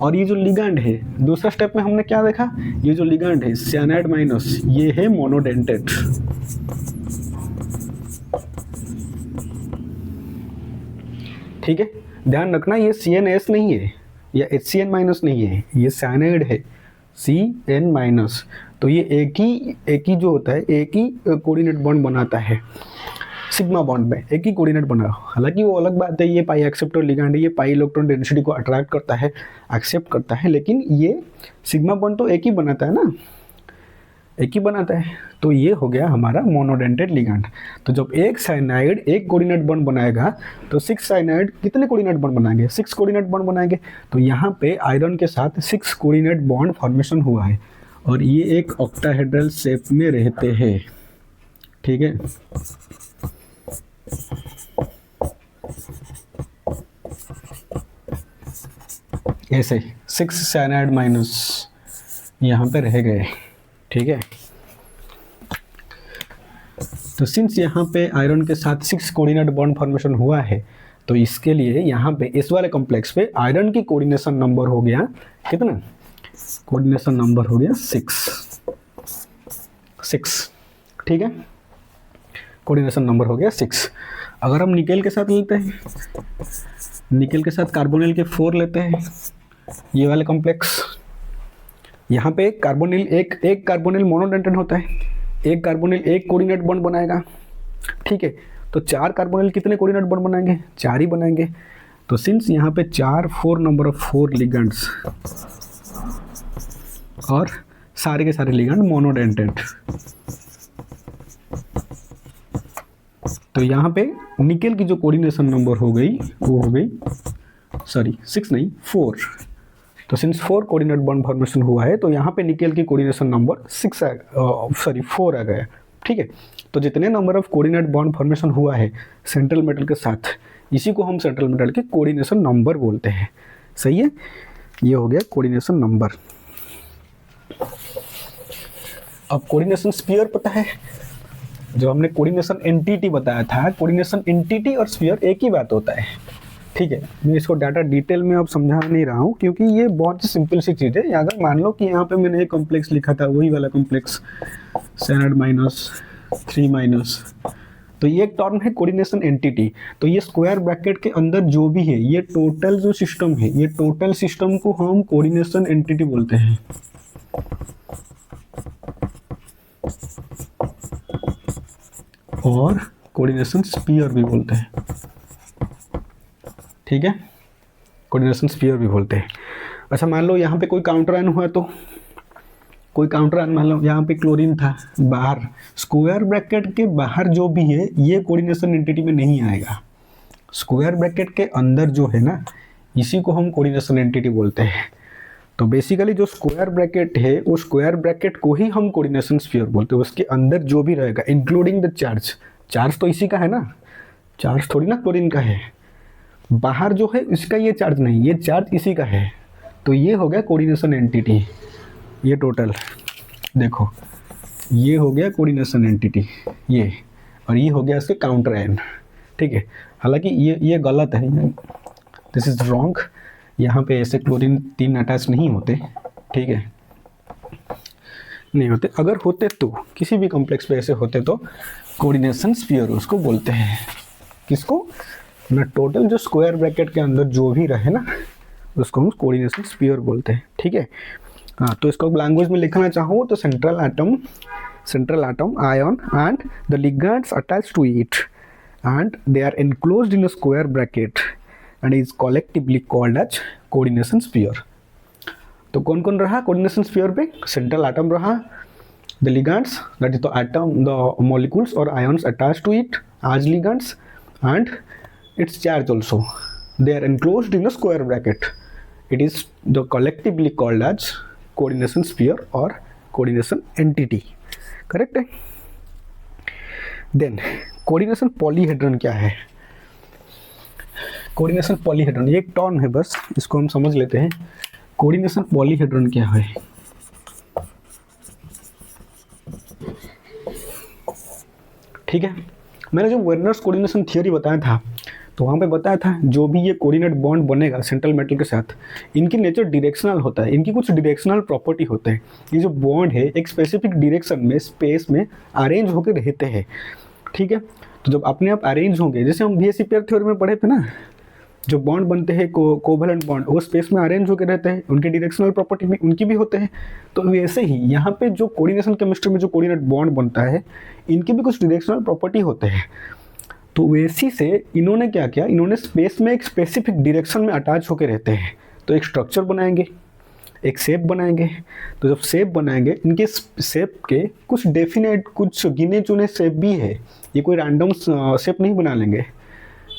और ये जो लिगैंड है दूसरा स्टेप में हमने क्या देखा, ये जो लिगैंड है साइनाइड माइनस, ये है मोनोडेंटेड। ठीक है, ध्यान रखना ये CnS नहीं है या HCN माइनस नहीं है, ये साइनाइड है Cn माइनस। तो ये एक ही जो होता है एक ही कोऑर्डिनेट बॉन्ड बनाता है सिग्मा बॉन्ड में, एक ही कोऑर्डिनेट बना। हालांकि वो अलग बात है, ये पाई एक्सेप्टर लिगैंड है, ये पाई इलेक्ट्रॉन डेंसिटी को अट्रैक्ट करता है, एक्सेप्ट करता है, लेकिन ये सिग्मा बॉन्ड तो एक ही बनाता है ना, एक ही बनाता है। तो ये हो गया हमारा मोनोडेंटेड लिगैंड। तो जब एक साइनाइड एक कोऑर्डिनेट बॉन्ड बनाएगा तो 6 साइनाइड कितने कोऑर्डिनेट बॉन्ड बनाएंगे, 6 कोऑर्डिनेट बॉन्ड बनाएंगे। तो यहाँ पे आयरन के साथ 6 कोऑर्डिनेट बॉन्ड फॉर्मेशन हुआ है और ये एक ऑक्टाहेड्रल शेप में रहते हैं। ठीक है, ऐसे 6 साइनाइड माइनस यहाँ पे रह गए। ठीक है, तो सिंस यहाँ पे आयरन के साथ 6 कोऑर्डिनेट बॉन्ड फॉर्मेशन हुआ है तो इसके लिए यहाँ पे इस वाले कॉम्प्लेक्स पे आयरन की कोऑर्डिनेशन नंबर हो गया कितना, कोऑर्डिनेशन नंबर हो गया 6। ठीक है, कोऑर्डिनेशन नंबर हो गया 6। अगर हम निकेल के साथ लेते हैं, निकेल के साथ कार्बोनिल के 4 लेते हैं, ये वाले कॉम्प्लेक्स, यहाँ पे कार्बोनिल एक कार्बोनिल मोनोडेंटेड होता है, एक कार्बोनिल एक कोऑर्डिनेट बॉन्ड बनाएगा। ठीक है, तो 4 कार्बोनिल कितने कोऑर्डिनेट बॉन्ड बनाएंगे, 4 ही बनाएंगे। तो सिंस यहाँ पे 4 नंबर ऑफ 4 लिगैंड्स और सारे के सारे लिगैंड मोनोडेंटेड, तो यहाँ पे निकेल की जो कोऑर्डिनेशन नंबर हो गई वो हो गई 6 नहीं 4। तो सिंस 4 कोऑर्डिनेट बॉन्ड फॉर्मेशन हुआ है तो यहाँ पे निकेल की कोऑर्डिनेशन नंबर 4 आ गया। ठीक है, तो जितने number of coordinate bond formation हुआ है सेंट्रल मेटल के साथ, इसी को हम सेंट्रल मेटल के कोऑर्डिनेशन नंबर बोलते हैं। सही है, ये हो गया कोऑर्डिनेशन नंबर। अब कोऑर्डिनेशन स्फीयर पता है, जो हमने कोऑर्डिनेशन एंटिटी बताया था, कोऑर्डिनेशन एंटिटी और स्फीयर एक ही बात होता है। ठीक है, मैं इसको डाटा डिटेल में अब समझा नहीं रहा हूँ क्योंकि ये बहुत ही सिंपल सी चीज़ है। अगर मान लो कि यहाँ पे मैंने एक कॉम्प्लेक्स लिखा था, वही वाला कॉम्प्लेक्स साइनाइड माइनस 3 माइनस, तो ये एक टर्म है कोऑर्डिनेशन एंटिटी। तो ये स्क्वायर ब्रैकेट के अंदर जो भी है, ये टोटल जो सिस्टम है, ये टोटल सिस्टम को हम कोऑर्डिनेशन एंटिटी बोलते हैं। और कोऑर्डिनेशन स्फीयर भी बोलते हैं। ठीक है, कोऑर्डिनेशन स्फीयर भी बोलते हैं। अच्छा, मान लो यहाँ पे कोई काउंटर आयन हुआ, तो कोई काउंटर आयन, मान लो यहाँ पे क्लोरीन था, बाहर स्क्वायर ब्रैकेट के बाहर जो भी है ये कोऑर्डिनेशन एंटिटी में नहीं आएगा। स्क्वायर ब्रैकेट के अंदर जो है ना, इसी को हम कोऑर्डिनेशन एंटिटी बोलते हैं। तो बेसिकली जो स्क्वायर ब्रैकेट है वो स्क्वायर ब्रैकेट को ही हम कोऑर्डिनेशन स्फीयर बोलते हैं। उसके अंदर जो भी रहेगा इंक्लूडिंग द चार्ज, चार्ज तो इसी का है ना, चार्ज थोड़ी ना क्लोरीन का है, बाहर जो है इसका ये चार्ज नहीं, ये चार्ज इसी का है। तो ये हो गया कोऑर्डिनेशन एंटिटी। ये टोटल देखो, ये हो गया कोऑर्डिनेशन एंटिटी ये, और ये हो गया इसके काउंटर एन। ठीक है, हालांकि ये गलत है, दिस इज रॉन्ग। यहाँ पे ऐसे क्लोरीन 3 अटैच नहीं होते। ठीक है, नहीं होते, अगर होते तो किसी भी कॉम्प्लेक्स पे ऐसे होते तो कोऑर्डिनेशन स्फीयर उसको बोलते हैं। किसको ना, टोटल जो स्क्वायर ब्रैकेट के अंदर जो भी रहे ना उसको हम कोऑर्डिनेशन स्फीयर बोलते हैं। ठीक है, हाँ, तो इसको लैंग्वेज में लिखना चाहूँ तो central atom ion and the ligands attached to it and they are enclosed in a square bracket and is collectively called as coordination sphere। तो कौन कौन रहा कोऑर्डिनेशन स्फीयर पे? सेंट्रल एटम रहा, the ligands that is the atom, the molecules or ions attached to it as ligands and its charge also, they are enclosed in a square bracket, it is the collectively called as coordination sphere or coordination entity। Correct है। देन कोऑर्डिनेशन पॉलीहेड्रन क्या है? कोऑर्डिनेशन पॉलीहेड्रन ये एक टर्म है, बस इसको हम समझ लेते हैं। कोऑर्डिनेशन पॉलीहेड्रन क्या है? ठीक है, मैंने जो वर्नर्स कोऑर्डिनेशन थियरी बताया था तो वहाँ पे बताया था जो भी ये कोऑर्डिनेट बॉन्ड बनेगा सेंट्रल मेटल के साथ, इनकी नेचर डायरेक्शनल होता है, इनकी कुछ डायरेक्शनल प्रॉपर्टी होते हैं। ये जो बॉन्ड है एक स्पेसिफिक डायरेक्शन में स्पेस में अरेंज होकर रहते हैं। ठीक है, तो जब अपने आप अरेंज होंगे, जैसे हम बीएससी पेयर थ्योरी में पढ़े थे ना, जो बॉन्ड बनते हैं कोवैलेंट बॉन्ड वो स्पेस में अरेंज होकर रहते हैं, उनके डायरेक्शनल प्रॉपर्टी भी उनकी भी होते हैं। तो वैसे ही यहाँ पे जो कोऑर्डिनेशन केमिस्ट्री में जो कोऑर्डिनेट बॉन्ड बनता है इनकी भी कुछ डायरेक्शनल प्रॉपर्टी होते हैं। तो वैसी से इन्होंने क्या किया, इन्होंने स्पेस में एक स्पेसिफिक डायरेक्शन में अटैच होकर रहते हैं। तो एक स्ट्रक्चर बनाएंगे, एक शेप बनाएंगे। तो जब शेप बनाएंगे इनके शेप के कुछ डेफिनेट, कुछ गिने चुने शेप भी है, ये कोई रैंडम शेप नहीं बना लेंगे।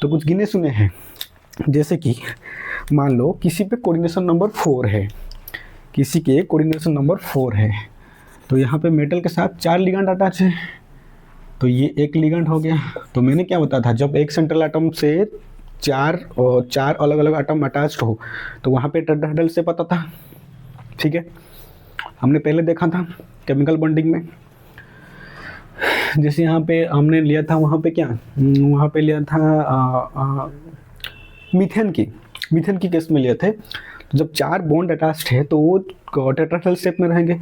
तो कुछ गिने चुने हैं, जैसे कि मान लो किसी पे कोऑर्डिनेशन नंबर 4 है, किसी के कोऑर्डिनेशन नंबर 4 है, तो यहाँ पे मेटल के साथ 4 लिगेंड अटैच है। तो ये एक लिगेंड हो गया। तो मैंने क्या बताया था, जब एक सेंट्रल एटम से चार अलग अलग एटम अटैच्ड हो तो वहाँ पे टेट्राहेड्रल शेप आता था। ठीक है, हमने पहले देखा था केमिकल बॉन्डिंग में। जैसे यहाँ पे हमने लिया था, वहाँ पे क्या, वहाँ पे लिया था मीथेन की केस में लिए थे। तो जब 4 बॉन्ड अटैच्ड है तो वो टेट्राहेड्रल शेप में रहेंगे।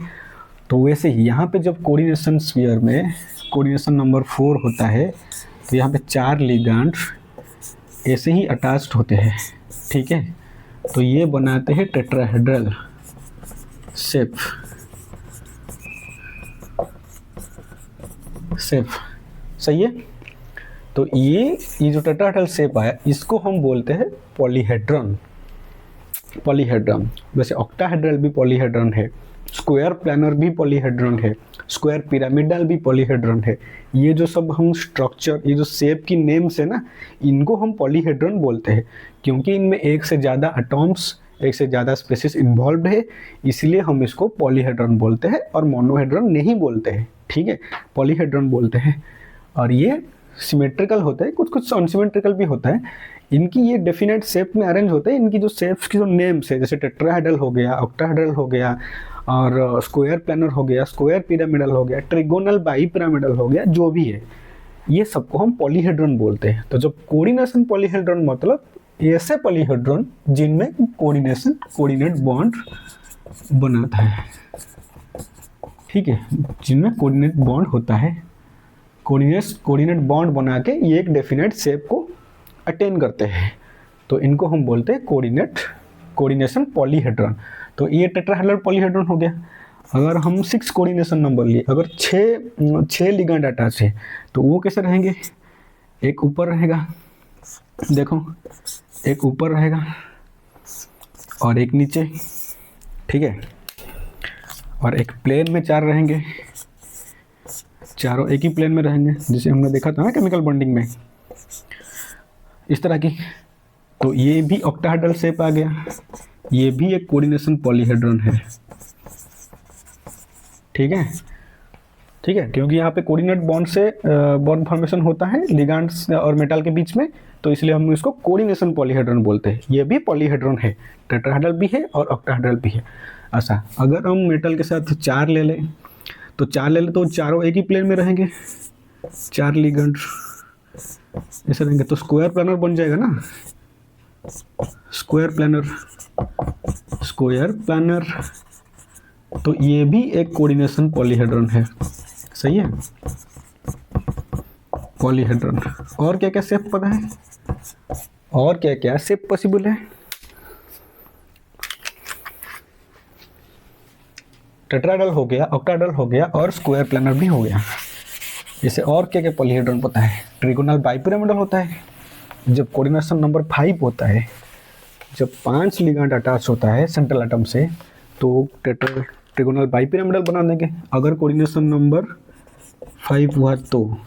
तो वैसे ही यहाँ पे जब कोऑर्डिनेशन स्फीयर में कोऑर्डिनेशन नंबर 4 होता है तो यहाँ पे 4 लिगेंड ऐसे ही अटैच्ड होते हैं। ठीक है, तो ये बनाते हैं टेट्राहेड्रल शेप। सही है। तो ये जो टेट्राहेड्रल शेप आया इसको हम बोलते हैं पॉलीहेड्रन। वैसे ऑक्टाहेड्रल भी पॉलीहेड्रन है, स्क्वायर प्लानर भी पॉलीहेड्रन है, स्क्वायर पिरामिडल भी पॉलीहेड्रन है। ये जो सब हम स्ट्रक्चर, ये जो शेप की नेम्स है ना, इनको हम पॉलीहेड्रन बोलते हैं क्योंकि इनमें एक से ज़्यादा एटॉम्स, एक से ज़्यादा स्पेसिस इन्वॉल्व है, इसलिए हम इसको पॉलीहेड्रन बोलते हैं और मोनोहेड्रन नहीं बोलते हैं। ठीक है, पॉलीहेड्रन बोलते हैं। और ये सिमेट्रिकल होता है, कुछ अनसिमेट्रिकल भी होता है। इनकी ये डेफिनेट शेप में अरेंज होते हैं। इनकी जो शेप्स की जो नेम्स है, जैसे टेट्राहेड्रल हो गया, ऑक्टाहेड्रल हो गया, और स्क्वायर प्लानर हो गया, स्क्वायर पिरामिडल हो गया, ट्रिगोनल बाई पिरामिडल हो गया, जो भी है ये सबको हम पॉलीहेड्रन बोलते हैं। तो जब कोऑर्डिनेशन पॉलीहेड्रन मतलब ऐसे पॉलीहेड्रन जिनमें कोऑर्डिनेट बॉन्ड बनाता है। ठीक है, जिनमें कोऑर्डिनेट बॉन्ड होता है, कोऑर्डिनेट बॉन्ड बना के ये एक डेफिनेट शेप को अटेन करते हैं। तो इनको हम बोलते हैं कोऑर्डिनेशन पॉलीहेड्रन। तो ये टेट्राहेड्रल पॉलीहेड्रन हो गया। अगर हम 6 कोऑर्डिनेशन नंबर लिए, अगर 6 लिगेंड अटैच है तो वो कैसे रहेंगे? एक ऊपर रहेगा, देखो एक ऊपर रहेगा और एक नीचे। ठीक है, और एक प्लेन में 4 रहेंगे, चारों एक ही प्लेन में रहेंगे, जिसे हमने देखा था ना केमिकल बॉन्डिंग में, इस तरह की। तो ये भी ऑक्टाहेड्रल शेप आ गया, ये भी एक कोऑर्डिनेशन पॉलीहेड्रन है। ठीक है, ठीक है, क्योंकि यहाँ पे कोऑर्डिनेट बॉन्ड से बॉन्ड फॉर्मेशन होता है लिगैंड्स और मेटल के बीच में, तो इसलिए हम इसको कोऑर्डिनेशन पॉलीहेड्रन बोलते हैं। ये भी पॉलीहेड्रन है, टेट्राहेड्रल भी है और ऑक्टाहेड्रल भी है। अच्छा, अगर हम मेटल के साथ 4 ले लें तो 4 ले लें तो चारों एक ही प्लेन में रहेंगे, 4 लिगैंड ऐसे रहेंगे, तो स्क्वायर प्लानर बन जाएगा ना, स्क्वायर प्लानर, स्क्वायर प्लानर। तो ये भी एक कोऑर्डिनेशन पॉलीहेड्रन है। सही है, पॉलीहेड्रन। और क्या क्या शेप पता है, और क्या क्या शेप पॉसिबल है? टेट्राहेड्रल हो गया, ऑक्टाहेड्रल हो गया और स्क्वायर प्लानर भी हो गया। जैसे और क्या क्या पॉलीहेड्रन पता है? ट्रिगोनल बाइपिरामिडल होता है, जब कोऑर्डिनेशन नंबर 5 होता है, जब 5 लिगैंड अटैच होता है सेंट्रल एटम से, तो ट्रिगोनल बाइपिरामिडल बना देंगे। अगर कोऑर्डिनेशन नंबर 5 हुआ तो,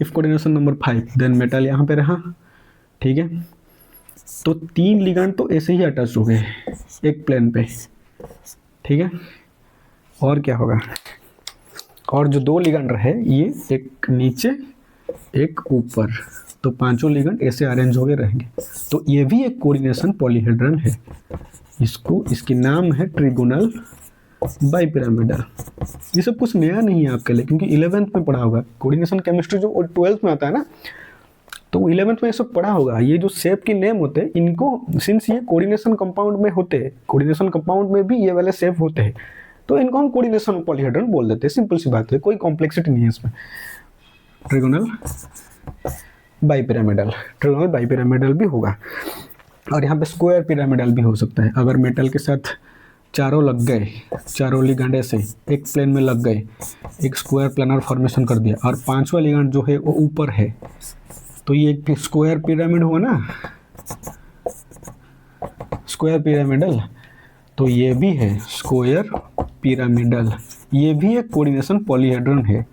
if coordination number 5 then metal यहाँ पे रहा। ठीक है, तो 3 लिगैंड तो ऐसे ही अटैच हो गए एक प्लेन पे। ठीक है, और क्या होगा? और जो 2 लिगैंड रहे, ये एक नीचे एक ऊपर, तो 5 लिगैंड ऐसे अरेंज हो गए रहेंगे। तो ये भी एक कोऑर्डिनेशन पॉलीहेड्रन है। इसकी नाम है ट्रिगोनल बाइपिरामिडल। ये सब कुछ नया नहीं है आपके लिए, क्योंकि 11th में पढ़ा होगा। कोऑर्डिनेशन केमिस्ट्री जो 12th में आता है ना, तो 11th में ये सब पढ़ा होगा। ये जो शेप के नेम होते हैं, इनको सिंस ये कोऑर्डिनेशन कंपाउंड में होते हैं, कोऑर्डिनेशन कंपाउंड में भी ये वाले शेप होते हैं, तो इनको हम कोऑर्डिनेशन पॉलीहेड्रन बोल देते हैं। सिंपल सी बात है, कोई कॉम्प्लेक्सिटी नहीं है इसमें। ट्रिगोनल बाइपिरामिडल, ट्रिगोनल बाइपिरामिडल भी होगा। और यहाँ पे स्क्वायर पिरामिडल भी हो सकता है। अगर मेटल के साथ चारों लग गए, चारों लिगैंड ऐसे एक प्लेन में लग गए, एक स्क्वायर प्लानर फॉर्मेशन कर दिया, और 5वां लिगैंड जो है वो ऊपर है, तो ये एक स्क्वायर पिरामिड हुआ ना, स्क्वायर पिरामिडल। तो ये भी है स्क्वायर पिरामिडल, ये भी एक कोऑर्डिनेशन पॉलीहेड्रन है,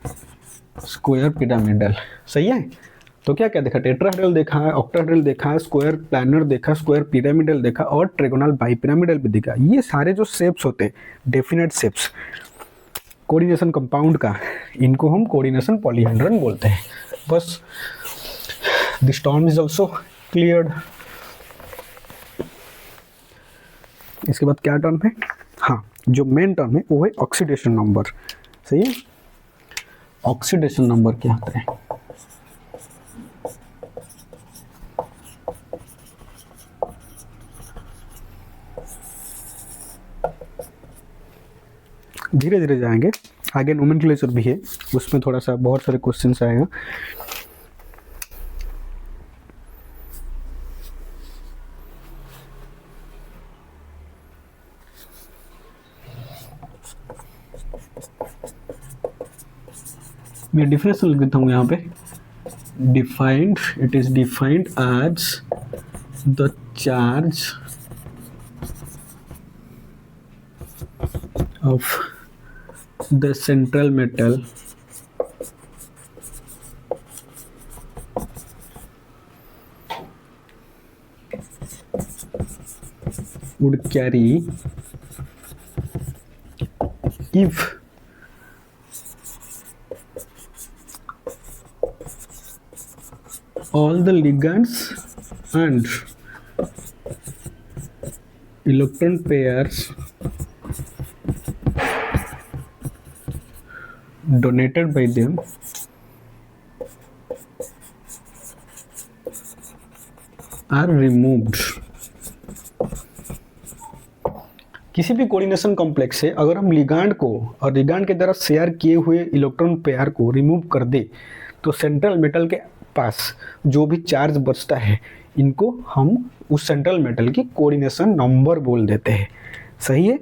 स्क्वायर पिरामिडल। सही है, तो क्या क्या देखा? टेट्राहेड्रल देखा है, ऑक्टाहेड्रल देखा है, स्क्वायर प्लानर देखा, स्क्वायर पिरामिडल देखा और ट्रिगोनल बाइपिरामिडल भी देखा। ये सारे जो शेप्स होते हैं, डेफिनेट शेप्स कोऑर्डिनेशन कंपाउंड का, इनको हम कोऑर्डिनेशन पॉलीहेड्रन बोलते हैं। बस this term is also cleared. इसके बाद क्या टर्म है? हाँ, जो मेन टर्म है वो है ऑक्सीडेशन नंबर। सही है, ऑक्सीडेशन नंबर क्या होता है? धीरे धीरे जाएंगे आगे, नोमेनक्लेचर भी है, उसमें थोड़ा सा बहुत सारे क्वेश्चंस आएगा। मैं डिफरेंशियल लिख देता हूँ यहाँ पे। Defined, it is defined as the charge of the central metal would carry if all the ligands and electron pairs donated by them are removed। किसी भी कोऑर्डिनेशन कॉम्प्लेक्स से अगर हम लिगैंड को और लिगैंड के द्वारा शेयर किए हुए इलेक्ट्रॉन पेयर को रिमूव कर दे, तो सेंट्रल मेटल के पास जो भी चार्ज बचता है, इनको हम उस सेंट्रल मेटल की कोऑर्डिनेशन नंबर बोल देते हैं। सही है,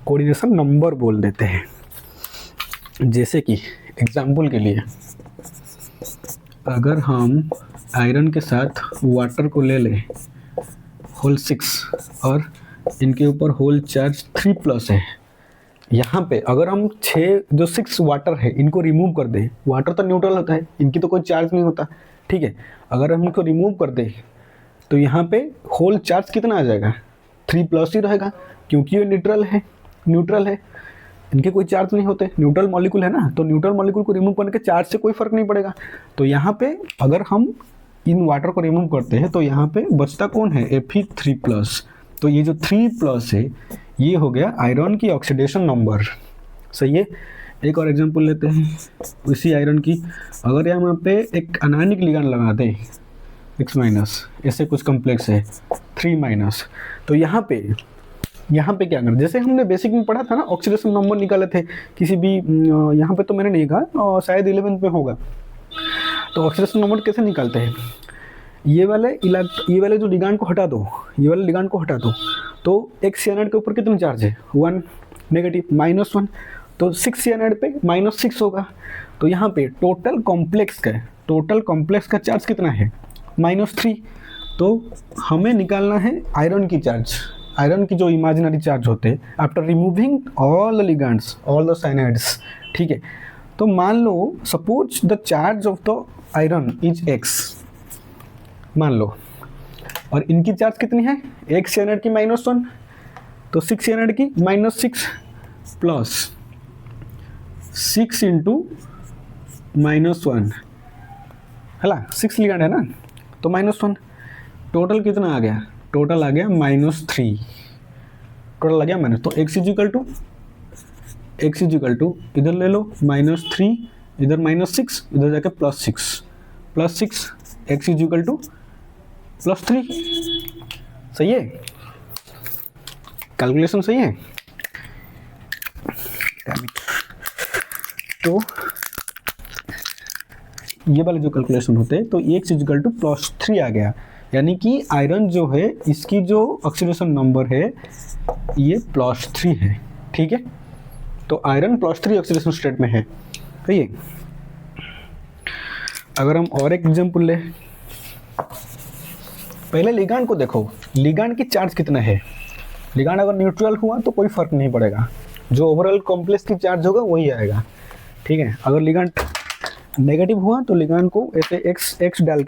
कोऑर्डिनेशन नंबर बोल देते हैं। जैसे कि एग्जाम्पल के लिए, अगर हम आयरन के साथ वाटर को ले लें, होल 6 और इनके ऊपर होल चार्ज 3+ है, यहाँ पे अगर हम 6 वाटर है इनको रिमूव कर दें, वाटर तो न्यूट्रल होता है, इनकी तो कोई चार्ज नहीं होता। ठीक है, अगर हम इनको रिमूव कर दें तो यहाँ पे होल चार्ज कितना आ जाएगा, 3+ ही रहेगा, क्योंकि ये न्यूट्रल है, इनके कोई चार्ज नहीं होते, न्यूट्रल मॉलिक्यूल है ना, तो न्यूट्रल मॉलिक्यूल को रिमूव करने के चार्ज से कोई फर्क नहीं पड़ेगा। तो यहाँ पे अगर हम इन वाटर को रिमूव करते हैं तो यहाँ पे बचता कौन है, Fe3+। तो ये जो 3+ है ये हो गया आयरन की ऑक्सीडेशन नंबर। सही है। एक और एग्जांपल लेते हैं इसी आयरन की। अगर यहाँ पे एक अनायनिक लिगांड लगा दे X-, ऐसे कुछ कॉम्प्लेक्स है 3-, तो यहाँ पे क्या करना, जैसे हमने बेसिक में पढ़ा था ना, ऑक्सीडेशन नंबर निकाले थे किसी भी, यहाँ पे तो मैंने नहीं कहा, शायद 11th में होगा। तो ऑक्सीडेशन नंबर कैसे निकालते हैं, ये वाले जो लिगांड को हटा दो, ये वाले लिगांड को हटा दो, तो एक सियानाइड के ऊपर कितना चार्ज है, 1 नेगेटिव, -1, तो 6 सियानाइड पे -6 होगा। तो यहाँ पे टोटल कॉम्प्लेक्स का चार्ज कितना है, -3। तो हमें निकालना है आयरन की चार्ज, आयरन की जो इमेजिनरी चार्ज होते हैं after removing all the ligands, all the cyanides. ठीक है। तो मान लो suppose the charge of the iron is X, मान लो, और इनकी चार्ज कितनी है, एक सियानाइड की -1, तो 6 सियानाइड की -6 प्लस 6 इंटू -1 है ना, 6 लिगेंड है ना, तो -1, टोटल कितना आ गया, टोटल आ गया -3, टोटल आ गया माइनस। तो x इजिकल टू इधर ले लो -3, इधर -6, इधर जाके +6 x इजिकल टू +3। सही है, कैलकुलेशन सही है। तो ये वाले जो कैलकुलेशन होते हैं, तो x इजिकल टू +3 आ गया, यानी कि आयरन जो है इसकी जो ऑक्सीडेशन नंबर है ये +3 है। ठीक है। तो आयरन +3 ऑक्सीडेशन स्टेट में है। सही है। अगर हम और एक एग्जांपल ले, पहले लिगांड को देखो, लिगांड की चार्ज कितना है, लिगांड अगर न्यूट्रल हुआ तो कोई फर्क नहीं पड़ेगा, जो ओवरऑल कॉम्प्लेक्स की चार्ज होगा वही आएगा। ठीक है। अगर लिगांड नेगेटिव हुआ तो लिगांड को ऐसे x डाल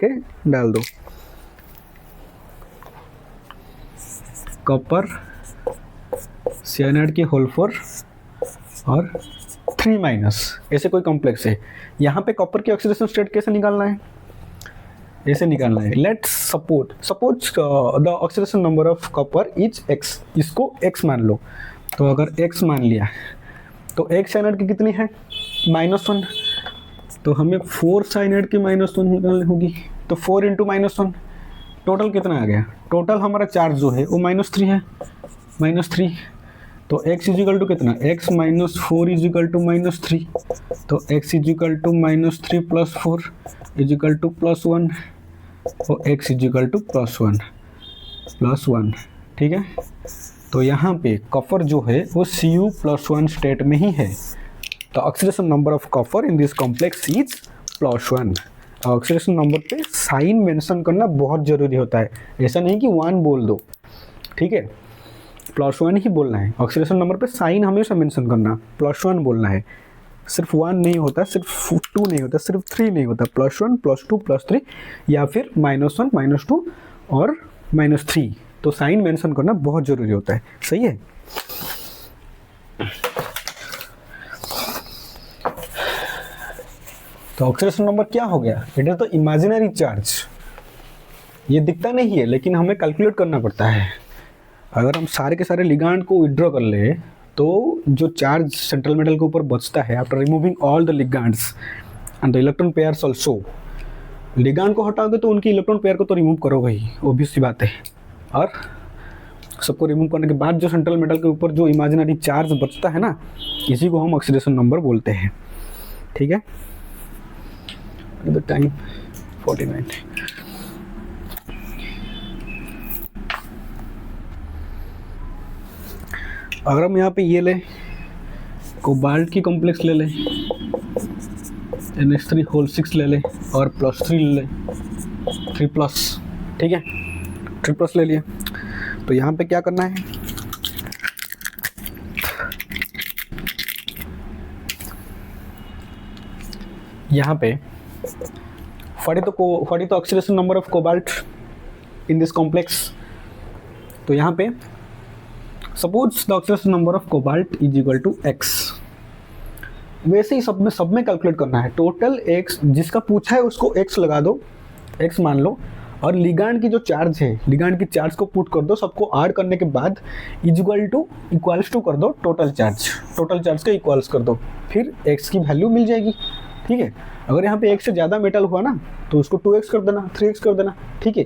दो, कॉपर सियानाइड की होल 4 और 3-, ऐसे कोई कॉम्प्लेक्स है। यहाँ पे कॉपर की ऑक्सीडेशन स्टेट कैसे निकालना है, ऐसे निकालना है। Let's suppose the oxidation number of copper is X, इसको X मान लो। तो अगर X मान लिया तो एक साइनाइड की कितनी है, -1, तो हमें 4 साइनाइड की -1 निकालनी होगी। तो 4 इंटू -1, टोटल कितना आ गया, टोटल हमारा चार्ज जो है वो -3 है, -3। तो x इजिकल टू कितना, x -4 इजिकल टू -3, तो x is equal to -3 + 4 is equal to +1, और x इजिकल टू +1। ठीक है। तो यहाँ पे कॉपर जो है वो Cu+1 स्टेट में ही है। तो oxidation number of copper in this complex is +1। Oxidation number पे साइन मेंशन करना बहुत ज़रूरी होता है, ऐसा नहीं कि 1 बोल दो। ठीक है। +1 ही बोलना है। ऑक्सीडेशन नंबर पे साइन हमेशा मेंशन करना, +1 बोलना है। सिर्फ 1 नहीं होता, सिर्फ 2 नहीं होता, सिर्फ 3 नहीं होता, +1 +2 +3, या फिर -1 -2 और -3। तो साइन मेंशन करना बहुत ज़रूरी होता है। सही है। तो ऑक्सीडेशन नंबर क्या हो गया, it is the imaginary charge. ये दिखता नहीं है लेकिन हमें कैलकुलेट करना पड़ता है। अगर हम सारे के सारे लिगांड को विड्रॉ कर ले तो जो चार्ज सेंट्रल मेटल के ऊपर बचता है after removing all the ligands and the electron pairs also, ligand को हटाओगे तो उनकी इलेक्ट्रॉन पेयर को तो रिमूव करोगे ही, ऑब्वियस सी बात है। और सबको रिमूव करने के बाद जो सेंट्रल मेटल के ऊपर जो इमेजिनरी चार्ज बचता है ना, इसी को हम ऑक्सीडेशन नंबर बोलते हैं। ठीक है। The time 49। अगर हम यहाँ पे ये ले, कोबाल्ट की कॉम्प्लेक्स ले ले, NH3 ले ले और +3 ले ले, 3+। ठीक है। 3+ ले लिया। तो यहाँ पे क्या करना है, यहाँ पे 40 तो oxidation number of cobalt, in this complex. तो यहाँ पे suppose the oxidation number of cobalt is equal to X. वैसे ही सब में कैलकुलेट करना है। टोटल एक्स जिसका पूछा है उसको एक्स लगा दो, एक्स मान लो, और लिगांड की जो चार्ज है, लिगांड की चार्ज को पुट कर दो, सबको ऐड करने के बाद इक्वल्स टू कर दो टोटल चार्ज का इक्वल्स कर दो, फिर एक्स की वैल्यू मिल जाएगी। ठीक है, अगर यहाँ पे एक से ज़्यादा मेटल हुआ ना तो उसको 2x कर देना, 3x कर देना। ठीक है,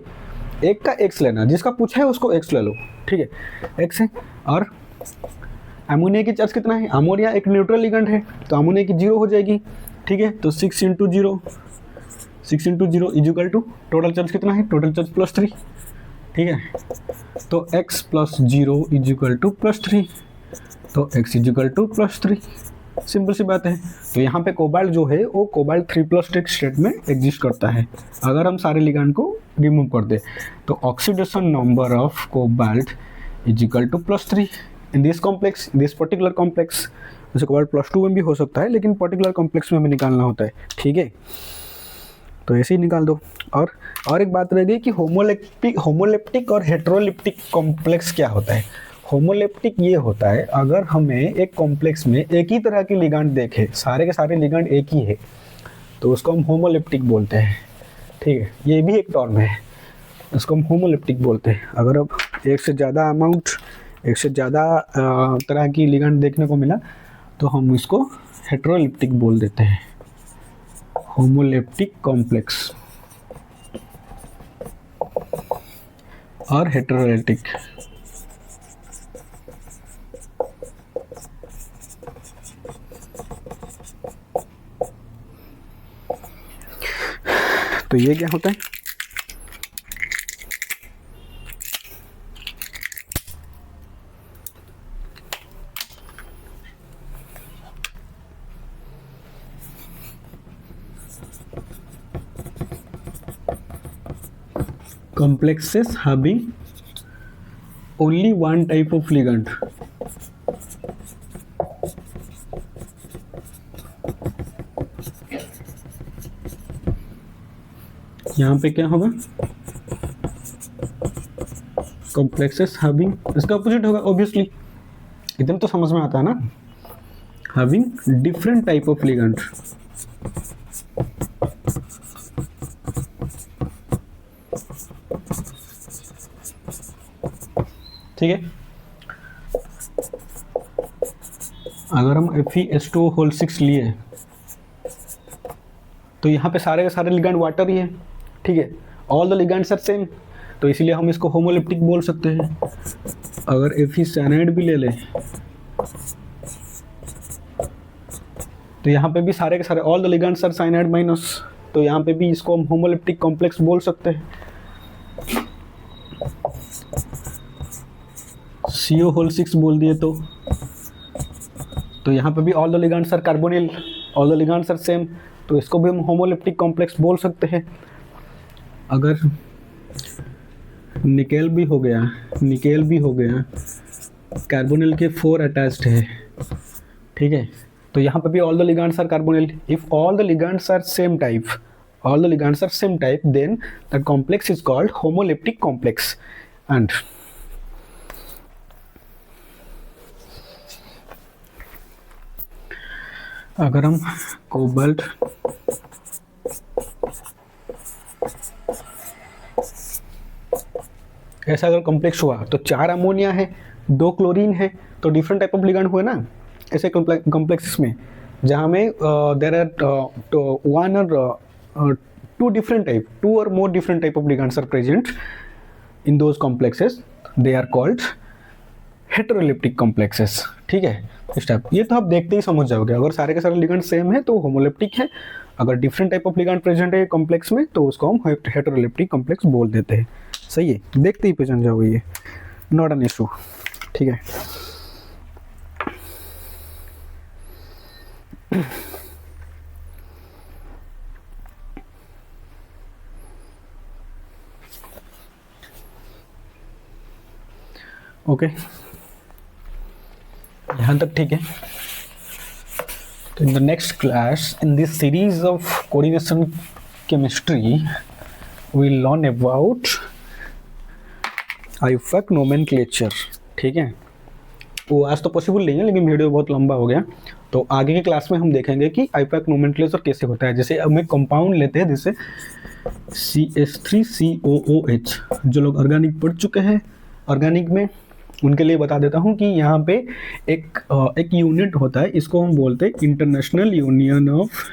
एक का x लेना, जिसका पूछा है उसको x ले लो। ठीक है, x है। और अमोनिया की चार्ज कितना है? अमोनिया एक न्यूट्रल लिगेंड है तो अमोनिया की 0 हो जाएगी। ठीक है, तो 6 × 0 is equal to total charge कितना है? Total charge +3। ठीक है, तो x + 0 इज इक्वल टू +3, तो x is equal to +3। Simple सी बात है। तो यहाँ पे कोबाल्ट जो है वो कोबाल्ट 3+1 स्टेट में एग्जिस्ट करता है अगर हम सारे लिगेंड को रिमूव कर दे। तो oxidation number of cobalt is equal to +3 in this complex, this particular complex. जैसे कोबाल्ट +2 में भी हो सकता है लेकिन पर्टिकुलर कॉम्प्लेक्स में हमें निकालना होता है। ठीक है, तो ऐसे ही निकाल दो। और एक बात रह गई कि होमोलेप्टिक और हेटेरोलेप्टिक कॉम्प्लेक्स क्या होता है। होमोलेप्टिक ये होता है अगर हमें एक कॉम्प्लेक्स में एक ही तरह की लिगेंड देखे, सारे के सारे लिगेंड एक ही है, तो उसको हम होमोलेप्टिक बोलते हैं। ठीक है, ये भी एक टर्म है, उसको हम होमोलेप्टिक बोलते हैं। अगर अब एक से ज़्यादा तरह की लिगेंड देखने को मिला तो हम इसको हेटेरोलेप्टिक बोल देते हैं, होमोलेप्टिक कॉम्प्लेक्स और हेटेरोलेप्टिक। तो ये क्या होता है? Complexes having only one type of ligand। यहाँ पे क्या होगा? कॉम्प्लेक्सेस हैविंग, इसका अपोजिट होगा ऑब्वियसली, इतना तो समझ में आता है ना। Having different type of ligand. ठीक है, अगर हम FeS2O6 लिए तो यहाँ पे सारे के सारे लिगेंड वाटर ही है। ठीक है, all the ligands are same, तो इसीलिए हम इसको होमोलेप्टिक बोल सकते हैं। अगर Fe साइनाइड भी ले ले तो यहाँ पे भी सारे के सारे all the ligands are cyanide minus, तो यहाँ पे भी इसको हम होमोलेप्टिक कॉम्प्लेक्स बोल सकते हैं। CO6 बोल दिए तो यहाँ पे भी all the ligands are carbonyl, all the ligands are same, तो इसको भी हम होमोलेप्टिक कॉम्प्लेक्स बोल सकते हैं। अगर निकेल भी हो गया, कार्बोनिल के 4 अटैच्ड है। ठीक है, तो यहाँ पे भी all the ligands are carbonyl. If all the ligands are same type, then that complex is called homoleptic complex. And अगर हम कोबाल्ट ऐसा अगर कॉम्प्लेक्स हुआ तो 4 अमोनिया है, 2 क्लोरीन है, तो डिफरेंट टाइप ऑफ लिगेंड हुए ना ऐसे कॉम्प्लेक्सेस में, जहाँ में there are 2 or more different type of ligands are present in those complexes, they are called heteroleptic complexes. ठीक है, स्टेप ये तो आप देखते ही समझ जाओगे। अगर सारे के सारे लिगेंड सेम है तो होमोलेप्टिक है, अगर different type of ligand present है कॉम्प्लेक्स में तो उसको हम हेटेरोलेप्टिक कॉम्प्लेक्स बोल देते हैं। सही है, देखते ही पहचान जाओगे, ये नॉट एन इशू। ठीक है, ओके, यहाँ तक ठीक है। तो in the next class in this series of coordination chemistry we will learn about IUPAC nomenclature, ठीक है। वो आज तो पॉसिबल नहीं है, लेकिन वीडियो बहुत लंबा हो गया, तो आगे की क्लास में हम देखेंगे कि आईयूपैक नोमेनक्लेचर कैसे होता है। जैसे अब एक कंपाउंड लेते हैं, जैसे CH3COOH, जो लोग ऑर्गेनिक पढ़ चुके हैं ऑर्गेनिक में, उनके लिए बता देता हूँ कि यहाँ पे एक यूनिट होता है, इसको हम बोलते हैं international union of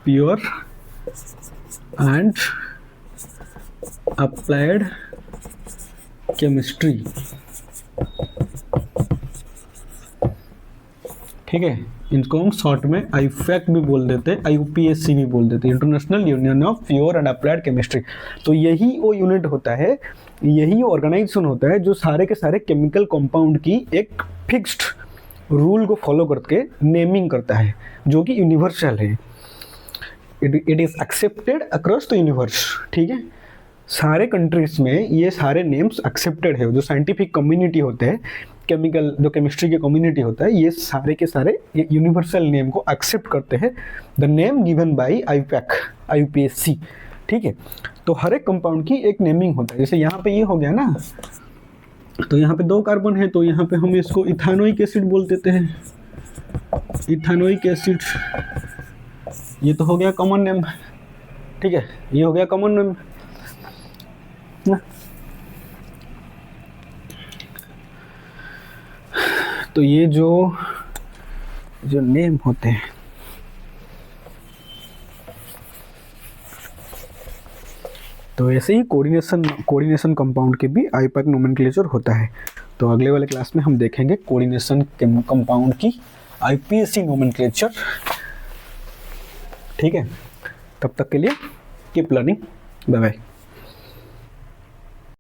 pure and applied chemistry, ठीक है। इनको हम शॉर्ट में आईयूपैक भी बोल देते हैं, IUPAC भी बोल देते हैं, international union of pure and applied chemistry. तो यही वो यूनिट होता है, यही ऑर्गेनाइजेशन होता है जो सारे के सारे केमिकल कंपाउंड की एक फिक्स्ड रूल को फॉलो करके नेमिंग करता है, जो कि यूनिवर्सल है। It is accepted across the universe, ठीक है। सारे कंट्रीज में ये सारे नेम्स एक्सेप्टेड है। जो साइंटिफिक कम्युनिटी होते हैं, केमिकल जो केमिस्ट्री की कम्युनिटी होता है, ये सारे के सारे ये यूनिवर्सल नेम को एक्सेप्ट करते हैं, the name given by IUPAC IUPAC, ठीक है। तो हर एक कंपाउंड की एक नेमिंग होता है। जैसे यहाँ पे ये हो गया ना, तो यहाँ पे 2 कार्बन है, तो यहाँ पे हम इसको इथानोइक एसिड बोल देते हैं, इथानोइक एसिड। ये तो हो गया कॉमन नेम, ठीक है, ये हो गया कॉमन नेम। तो ये जो नेम होते हैं, तो ऐसे ही कोऑर्डिनेशन कंपाउंड के भी आईयूपैक नोमेनक्लेचर होता है। तो अगले वाले क्लास में हम देखेंगे कोऑर्डिनेशन कंपाउंड की IUPAC नोमेनक्लेचर, ठीक है। तब तक के लिए कीप लर्निंग, बाय बाय।